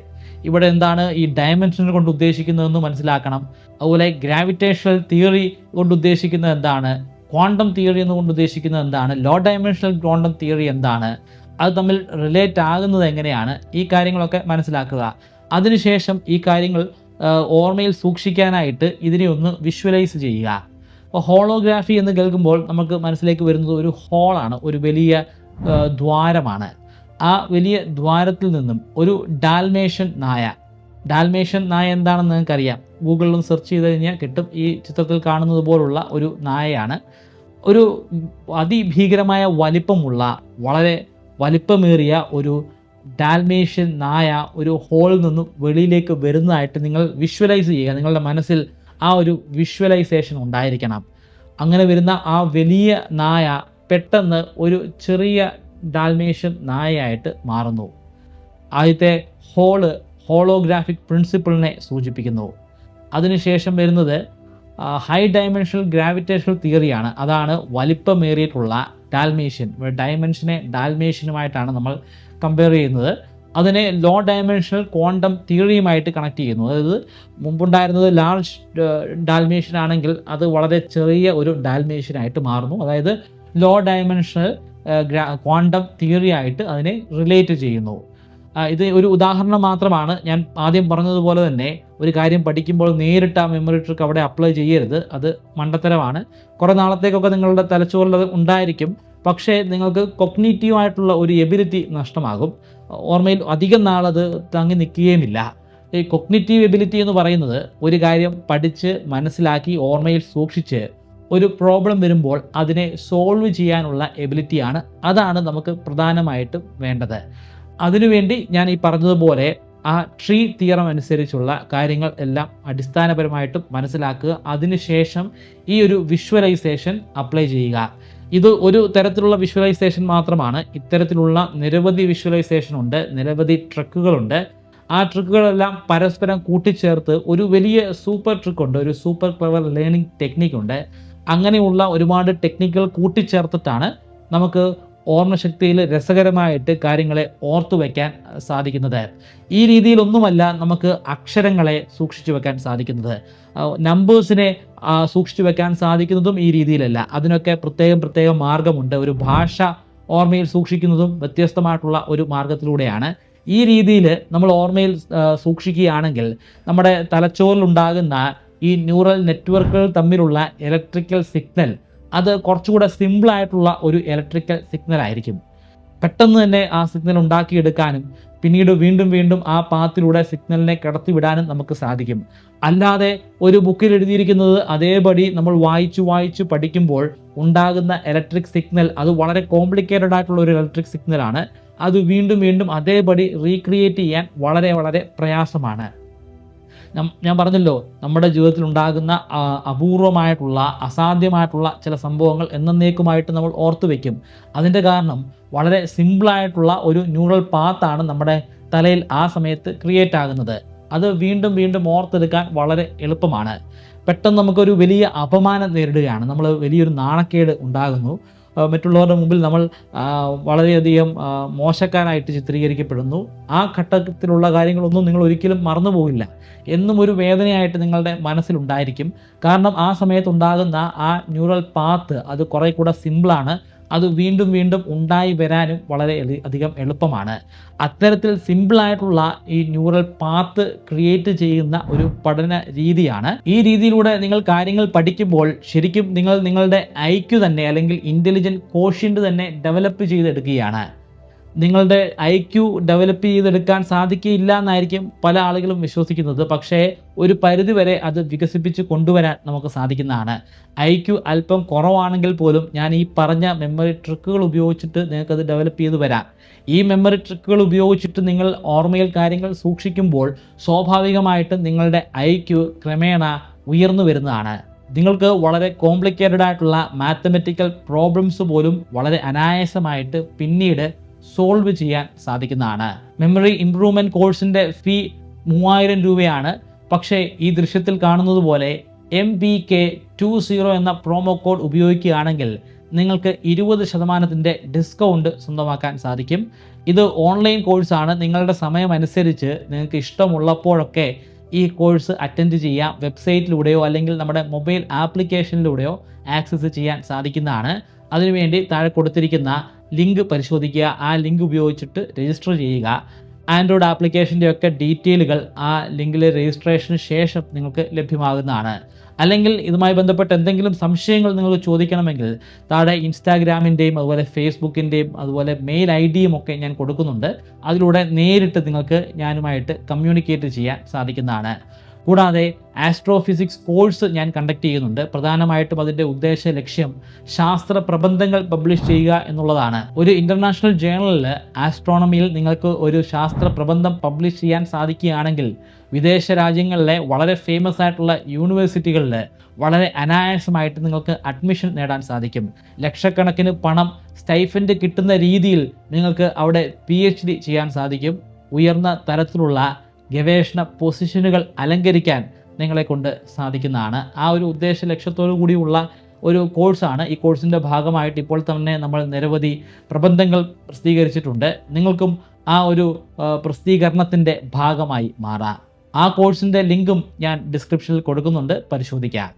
ഇവിടെ എന്താണ് ഈ ഡയമെൻഷൻ കൊണ്ട് ഉദ്ദേശിക്കുന്നതെന്ന് മനസ്സിലാക്കണം. അതുപോലെ ഗ്രാവിറ്റേഷണൽ തിയറി കൊണ്ട് ഉദ്ദേശിക്കുന്നത് എന്താണ്, ക്വാണ്ടം തിയറി എന്നുകൊണ്ട് ഉദ്ദേശിക്കുന്നത് എന്താണ്, ലോ ഡയമെൻഷണൽ ക്വാണ്ടം തിയറി എന്താണ്, അത് തമ്മിൽ റിലേറ്റ് ആകുന്നത് എങ്ങനെയാണ്, ഈ കാര്യങ്ങളൊക്കെ മനസ്സിലാക്കുക. അതിനുശേഷം ഈ കാര്യങ്ങൾ ഓർമ്മയിൽ സൂക്ഷിക്കാനായിട്ട് ഇതിനെ ഒന്ന് വിഷ്വലൈസ് ചെയ്യുക. അപ്പോൾ ഹോളോഗ്രാഫി എന്ന് കേൾക്കുമ്പോൾ നമുക്ക് മനസ്സിലേക്ക് വരുന്നത് ഒരു ഹോളാണ്, ഒരു വലിയ ദ്വാരമാണ്. ആ വലിയ ദ്വാരത്തിൽ നിന്നും ഒരു ഡാൽമേഷ്യൻ നായ എന്താണെന്ന് നിങ്ങൾക്കറിയാം. ഗൂഗിളിലും സെർച്ച് ചെയ്ത് കഴിഞ്ഞാൽ കിട്ടും. ഈ ചിത്രത്തിൽ കാണുന്നത് പോലുള്ള ഒരു നായയാണ്. ഒരു അതിഭീകരമായ വലിപ്പമുള്ള വളരെ വലിപ്പമേറിയ ഒരു ഡാൽമേഷ്യൻ നായ ഒരു ഹോളിൽ നിന്നും വെളിയിലേക്ക് വരുന്നതായിട്ട് നിങ്ങൾ വിഷ്വലൈസ് ചെയ്യുക. നിങ്ങളുടെ മനസ്സിൽ ആ ഒരു വിഷ്വലൈസേഷൻ ഉണ്ടായിരിക്കണം. അങ്ങനെ വരുന്ന ആ വലിയ നായ പെട്ടെന്ന് ഒരു ചെറിയ ഡാൽമേഷ്യൻ നായയായിട്ട് മാറുന്നു. ആദ്യത്തെ ഹോളോഗ്രാഫിക് പ്രിൻസിപ്പിളിനെ സൂചിപ്പിക്കുന്നു. അതിനുശേഷം വരുന്നത് ഹൈ ഡയമെൻഷണൽ ഗ്രാവിറ്റേഷണൽ തിയറിയാണ്. അതാണ് വലിപ്പമേറിയിട്ടുള്ള ഡാൽമേഷ്യൻ. ഡയമെൻഷനെ ഡാൽമേഷ്യനുമായിട്ടാണ് നമ്മൾ കമ്പയർ ചെയ്യുന്നത്. അതിനെ ലോ ഡയമെൻഷണൽ ക്വാണ്ടം തിയറിയുമായിട്ട് കണക്ട് ചെയ്യുന്നു. അതായത് മുമ്പുണ്ടായിരുന്നത് ലാർജ് ഡാൽമേഷ്യൻ ആണെങ്കിൽ അത് വളരെ ചെറിയ ഒരു ഡാൽമേഷ്യനായിട്ട് മാറുന്നു. അതായത് ലോ ഡയമെൻഷണൽ ക്വാണ്ടം തിയറി ആയിട്ട് അതിനെ റിലേറ്റ് ചെയ്യുന്നു. ഇത് ഒരു ഉദാഹരണം മാത്രമാണ്. ഞാൻ ആദ്യം പറഞ്ഞതുപോലെ തന്നെ ഒരു കാര്യം പഠിക്കുമ്പോൾ നേരിട്ട് ആ മെമ്മറി ട്രിക്ക് അവിടെ അപ്ലൈ ചെയ്യരുത്. അത് മണ്ടത്തരമാണ്. കുറേ നാളത്തേക്കൊക്കെ നിങ്ങളുടെ തലച്ചോറിൽ അത് ഉണ്ടായിരിക്കും, പക്ഷേ നിങ്ങൾക്ക് കൊഗ്നിറ്റീവായിട്ടുള്ള ഒരു എബിലിറ്റി നഷ്ടമാകും. ഓർമ്മയിൽ അധികം നാളത് തങ്ങി നിൽക്കുകയുമില്ല. ഈ കൊഗ്നിറ്റീവ് എബിലിറ്റി എന്ന് പറയുന്നത് ഒരു കാര്യം പഠിച്ച് മനസ്സിലാക്കി ഓർമ്മയിൽ സൂക്ഷിച്ച് ഒരു പ്രോബ്ലം വരുമ്പോൾ അതിനെ സോൾവ് ചെയ്യാനുള്ള എബിലിറ്റിയാണ്. അതാണ് നമുക്ക് പ്രധാനമായിട്ടും വേണ്ടത്. അതിനുവേണ്ടി ഞാൻ ഈ പറഞ്ഞതുപോലെ ആ ട്രീ തിയറം അനുസരിച്ചുള്ള കാര്യങ്ങൾ എല്ലാം അടിസ്ഥാനപരമായിട്ടും മനസ്സിലാക്കുക. അതിനുശേഷം ഈ ഒരു വിഷ്വലൈസേഷൻ അപ്ലൈ ചെയ്യുക. ഇത് ഒരു തരത്തിലുള്ള വിഷ്വലൈസേഷൻ മാത്രമാണ്. ഇത്തരത്തിലുള്ള നിരവധി വിഷ്വലൈസേഷൻ ഉണ്ട്, നിരവധി ട്രിക്കുകളുണ്ട്. ആ ട്രിക്കുകളെല്ലാം പരസ്പരം കൂട്ടിച്ചേർത്ത് ഒരു വലിയ സൂപ്പർ ട്രിക്കുണ്ട്, ഒരു സൂപ്പർ ക്ലെവർ ലേണിംഗ് ടെക്നിക്കുണ്ട്. അങ്ങനെയുള്ള ഒരുപാട് ടെക്നിക്കുകൾ കൂട്ടിച്ചേർത്തിട്ടാണ് നമുക്ക് ഓർമ്മശക്തിയിൽ രസകരമായിട്ട് കാര്യങ്ങളെ ഓർത്തു വയ്ക്കാൻ സാധിക്കുന്നത്. ഈ രീതിയിലൊന്നുമല്ല നമുക്ക് അക്ഷരങ്ങളെ സൂക്ഷിച്ചു വെക്കാൻ സാധിക്കുന്നത്. നമ്പേഴ്സിനെ സൂക്ഷിച്ചു വെക്കാൻ സാധിക്കുന്നതും ഈ രീതിയിലല്ല. അതിനൊക്കെ പ്രത്യേകം മാർഗമുണ്ട്. ഒരു ഭാഷ ഓർമ്മയിൽ സൂക്ഷിക്കുന്നതും വ്യത്യസ്തമായിട്ടുള്ള ഒരു മാർഗത്തിലൂടെയാണ്. ഈ രീതിയിൽ നമ്മൾ ഓർമ്മയിൽ സൂക്ഷിക്കുകയാണെങ്കിൽ നമ്മുടെ തലച്ചോറിലുണ്ടാകുന്ന ഈ ന്യൂറൽ നെറ്റ്വർക്കുകൾ തമ്മിലുള്ള ഇലക്ട്രിക്കൽ സിഗ്നൽ അത് കുറച്ചുകൂടെ സിമ്പിളായിട്ടുള്ള ഒരു ഇലക്ട്രിക്കൽ സിഗ്നൽ ആയിരിക്കും. പെട്ടെന്ന് തന്നെ ആ സിഗ്നൽ ഉണ്ടാക്കിയെടുക്കാനും പിന്നീട് വീണ്ടും ആ പാത്തിലൂടെ സിഗ്നലിനെ കടത്തിവിടാനും നമുക്ക് സാധിക്കും. അല്ലാതെ ഒരു ബുക്കിൽ എഴുതിയിരിക്കുന്നത് അതേപടി നമ്മൾ വായിച്ചു പഠിക്കുമ്പോൾ ഉണ്ടാകുന്ന ഇലക്ട്രിക് സിഗ്നൽ അത് വളരെ കോംപ്ലിക്കേറ്റഡ് ആയിട്ടുള്ള ഒരു ഇലക്ട്രിക് സിഗ്നലാണ്. അത് വീണ്ടും അതേപടി റീക്രിയേറ്റ് ചെയ്യാൻ വളരെ പ്രയാസമാണ്. ഞാൻ പറഞ്ഞല്ലോ, നമ്മുടെ ജീവിതത്തിൽ ഉണ്ടാകുന്ന അപൂർവമായിട്ടുള്ള അസാധ്യമായിട്ടുള്ള ചില സംഭവങ്ങൾ എന്നേക്കുമായിട്ട് നമ്മൾ ഓർത്തു വയ്ക്കും. അതിൻ്റെ കാരണം വളരെ സിമ്പിളായിട്ടുള്ള ഒരു ന്യൂറൽ പാത്താണ് നമ്മുടെ തലയിൽ ആ സമയത്ത് ക്രിയേറ്റ് ആകുന്നത്. അത് വീണ്ടും ഓർത്തെടുക്കാൻ വളരെ എളുപ്പമാണ്. പെട്ടെന്ന് നമുക്കൊരു വലിയ അപമാനം നേരിടുകയാണ്, നമ്മൾ വലിയൊരു നാണക്കേട് ഉണ്ടാകുന്നു, മറ്റുള്ളവരുടെ മുമ്പിൽ നമ്മൾ വളരെയധികം മോശക്കാരായിട്ട് ചിത്രീകരിക്കപ്പെടുന്നു. ആ ഘട്ടത്തിലുള്ള കാര്യങ്ങളൊന്നും നിങ്ങൾ ഒരിക്കലും മറന്നു പോകില്ല. എന്നും ഒരു വേദനയായിട്ട് നിങ്ങളുടെ മനസ്സിലുണ്ടായിരിക്കും. കാരണം ആ സമയത്തുണ്ടാകുന്ന ആ ന്യൂറൽ പാത്ത് അത് കുറേ കൂടെ സിമ്പിളാണ്. അത് വീണ്ടും ഉണ്ടായി വരാനും വളരെ അധികം എളുപ്പമാണ്. അത്തരത്തിൽ സിമ്പിളായിട്ടുള്ള ഈ ന്യൂറൽ പാത്ത് ക്രിയേറ്റ് ചെയ്യുന്ന ഒരു പഠന രീതിയാണ്. ഈ രീതിയിലൂടെ നിങ്ങൾ കാര്യങ്ങൾ പഠിക്കുമ്പോൾ ശരിക്കും നിങ്ങൾ നിങ്ങളുടെ IQ തന്നെ അല്ലെങ്കിൽ ഇൻ്റലിജൻറ്റ് കോഷ്യൻ്റ് തന്നെ ഡെവലപ്പ് ചെയ്തെടുക്കുകയാണ്. നിങ്ങളുടെ IQ ഡെവലപ്പ് ചെയ്തെടുക്കാൻ സാധിക്കില്ല എന്നായിരിക്കും പല ആളുകളും വിശ്വസിക്കുന്നത്. പക്ഷേ ഒരു പരിധിവരെ അത് വികസിപ്പിച്ച് കൊണ്ടുവരാൻ നമുക്ക് സാധിക്കുന്നതാണ്. IQ അല്പം കുറവാണെങ്കിൽ പോലും ഞാൻ ഈ പറഞ്ഞ മെമ്മറി ട്രിക്കുകൾ ഉപയോഗിച്ചിട്ട് നിങ്ങൾക്കത് ഡെവലപ്പ് ചെയ്ത് വരാം. ഈ മെമ്മറി ട്രിക്കുകൾ ഉപയോഗിച്ചിട്ട് നിങ്ങൾ ഓർമ്മയിൽ കാര്യങ്ങൾ സൂക്ഷിക്കുമ്പോൾ സ്വാഭാവികമായിട്ടും നിങ്ങളുടെ IQ ക്രമേണ ഉയർന്നു വരുന്നതാണ്. നിങ്ങൾക്ക് വളരെ കോംപ്ലിക്കേറ്റഡ് ആയിട്ടുള്ള മാത്തമെറ്റിക്കൽ പ്രോബ്ലംസ് പോലും വളരെ അനായാസമായിട്ട് പിന്നീട് സോൾവ് ചെയ്യാൻ സാധിക്കുന്നതാണ്. മെമ്മറി ഇംപ്രൂവ്മെൻറ്റ് കോഴ്സിൻ്റെ ഫീ 3000 രൂപയാണ്. പക്ഷേ ഈ ദൃശ്യത്തിൽ കാണുന്നത് പോലെ MBK20 എന്ന പ്രോമോ കോഡ് ഉപയോഗിക്കുകയാണെങ്കിൽ നിങ്ങൾക്ക് 20% ഡിസ്കൗണ്ട് സ്വന്തമാക്കാൻ സാധിക്കും. ഇത് ഓൺലൈൻ കോഴ്സാണ്. നിങ്ങളുടെ സമയമനുസരിച്ച് നിങ്ങൾക്ക് ഇഷ്ടമുള്ളപ്പോഴൊക്കെ ഈ കോഴ്സ് അറ്റൻഡ് ചെയ്യാം. വെബ്സൈറ്റിലൂടെയോ അല്ലെങ്കിൽ നമ്മുടെ മൊബൈൽ ആപ്ലിക്കേഷനിലൂടെയോ ആക്സസ് ചെയ്യാൻ സാധിക്കുന്നതാണ്. അതിനുവേണ്ടി താഴെ കൊടുത്തിരിക്കുന്ന ലിങ്ക് പരിശോധിക്കുക. ആ ലിങ്ക് ഉപയോഗിച്ചിട്ട് രജിസ്റ്റർ ചെയ്യുക. ആൻഡ്രോയിഡ് ആപ്ലിക്കേഷൻ്റെയൊക്കെ ഡീറ്റെയിലുകൾ ആ ലിങ്കിൽ രജിസ്ട്രേഷന് ശേഷം നിങ്ങൾക്ക് ലഭ്യമാകുന്നതാണ്. അല്ലെങ്കിൽ ഇതുമായി ബന്ധപ്പെട്ട് എന്തെങ്കിലും സംശയങ്ങൾ നിങ്ങൾക്ക് ചോദിക്കണമെങ്കിൽ താഴെ ഇൻസ്റ്റാഗ്രാമിൻ്റെയും അതുപോലെ ഫേസ്ബുക്കിൻ്റെയും അതുപോലെ മെയിൽ ID ഒക്കെ ഞാൻ കൊടുക്കുന്നുണ്ട്. അതിലൂടെ നേരിട്ട് നിങ്ങൾക്ക് ഞാനുമായിട്ട് കമ്മ്യൂണിക്കേറ്റ് ചെയ്യാൻ സാധിക്കുന്നതാണ്. കൂടാതെ ആസ്ട്രോഫിസിക്സ് കോഴ്സ് ഞാൻ കണ്ടക്ട് ചെയ്യുന്നുണ്ട്. പ്രധാനമായിട്ടും അതിൻ്റെ ഉദ്ദേശ ലക്ഷ്യം ശാസ്ത്ര പ്രബന്ധങ്ങൾ പബ്ലിഷ് ചെയ്യുക എന്നുള്ളതാണ്. ഒരു ഇൻ്റർനാഷണൽ ജേർണലിൽ ആസ്ട്രോണമിയിൽ നിങ്ങൾക്ക് ഒരു ശാസ്ത്ര പ്രബന്ധം പബ്ലിഷ് ചെയ്യാൻ സാധിക്കുകയാണെങ്കിൽ വിദേശ രാജ്യങ്ങളിലെ വളരെ ഫേമസ് ആയിട്ടുള്ള യൂണിവേഴ്സിറ്റികളിൽ വളരെ അനായാസമായിട്ട് നിങ്ങൾക്ക് അഡ്മിഷൻ നേടാൻ സാധിക്കും. ലക്ഷക്കണക്കിന് പണം സ്റ്റൈഫൻഡ് കിട്ടുന്ന രീതിയിൽ നിങ്ങൾക്ക് അവിടെ PhD ചെയ്യാൻ സാധിക്കും. ഉയർന്ന തരത്തിലുള്ള ഗവേഷണ പൊസിഷനുകൾ അലങ്കരിക്കാൻ നിങ്ങളെ കൊണ്ട് സാധിക്കുന്നതാണ്. ആ ഒരു ഉദ്ദേശ ലക്ഷ്യത്തോടു കൂടിയുള്ള ഒരു കോഴ്സാണ്. ഈ കോഴ്സിൻ്റെ ഭാഗമായിട്ട് ഇപ്പോൾ തന്നെ നമ്മൾ നിരവധി പ്രബന്ധങ്ങൾ പ്രസിദ്ധീകരിച്ചിട്ടുണ്ട്. നിങ്ങൾക്കും ആ ഒരു പ്രസിദ്ധീകരണത്തിൻ്റെ ഭാഗമായി മാറാം. ആ കോഴ്സിൻ്റെ ലിങ്കും ഞാൻ ഡിസ്ക്രിപ്ഷനിൽ കൊടുക്കുന്നുണ്ട്, പരിശോധിക്കാം.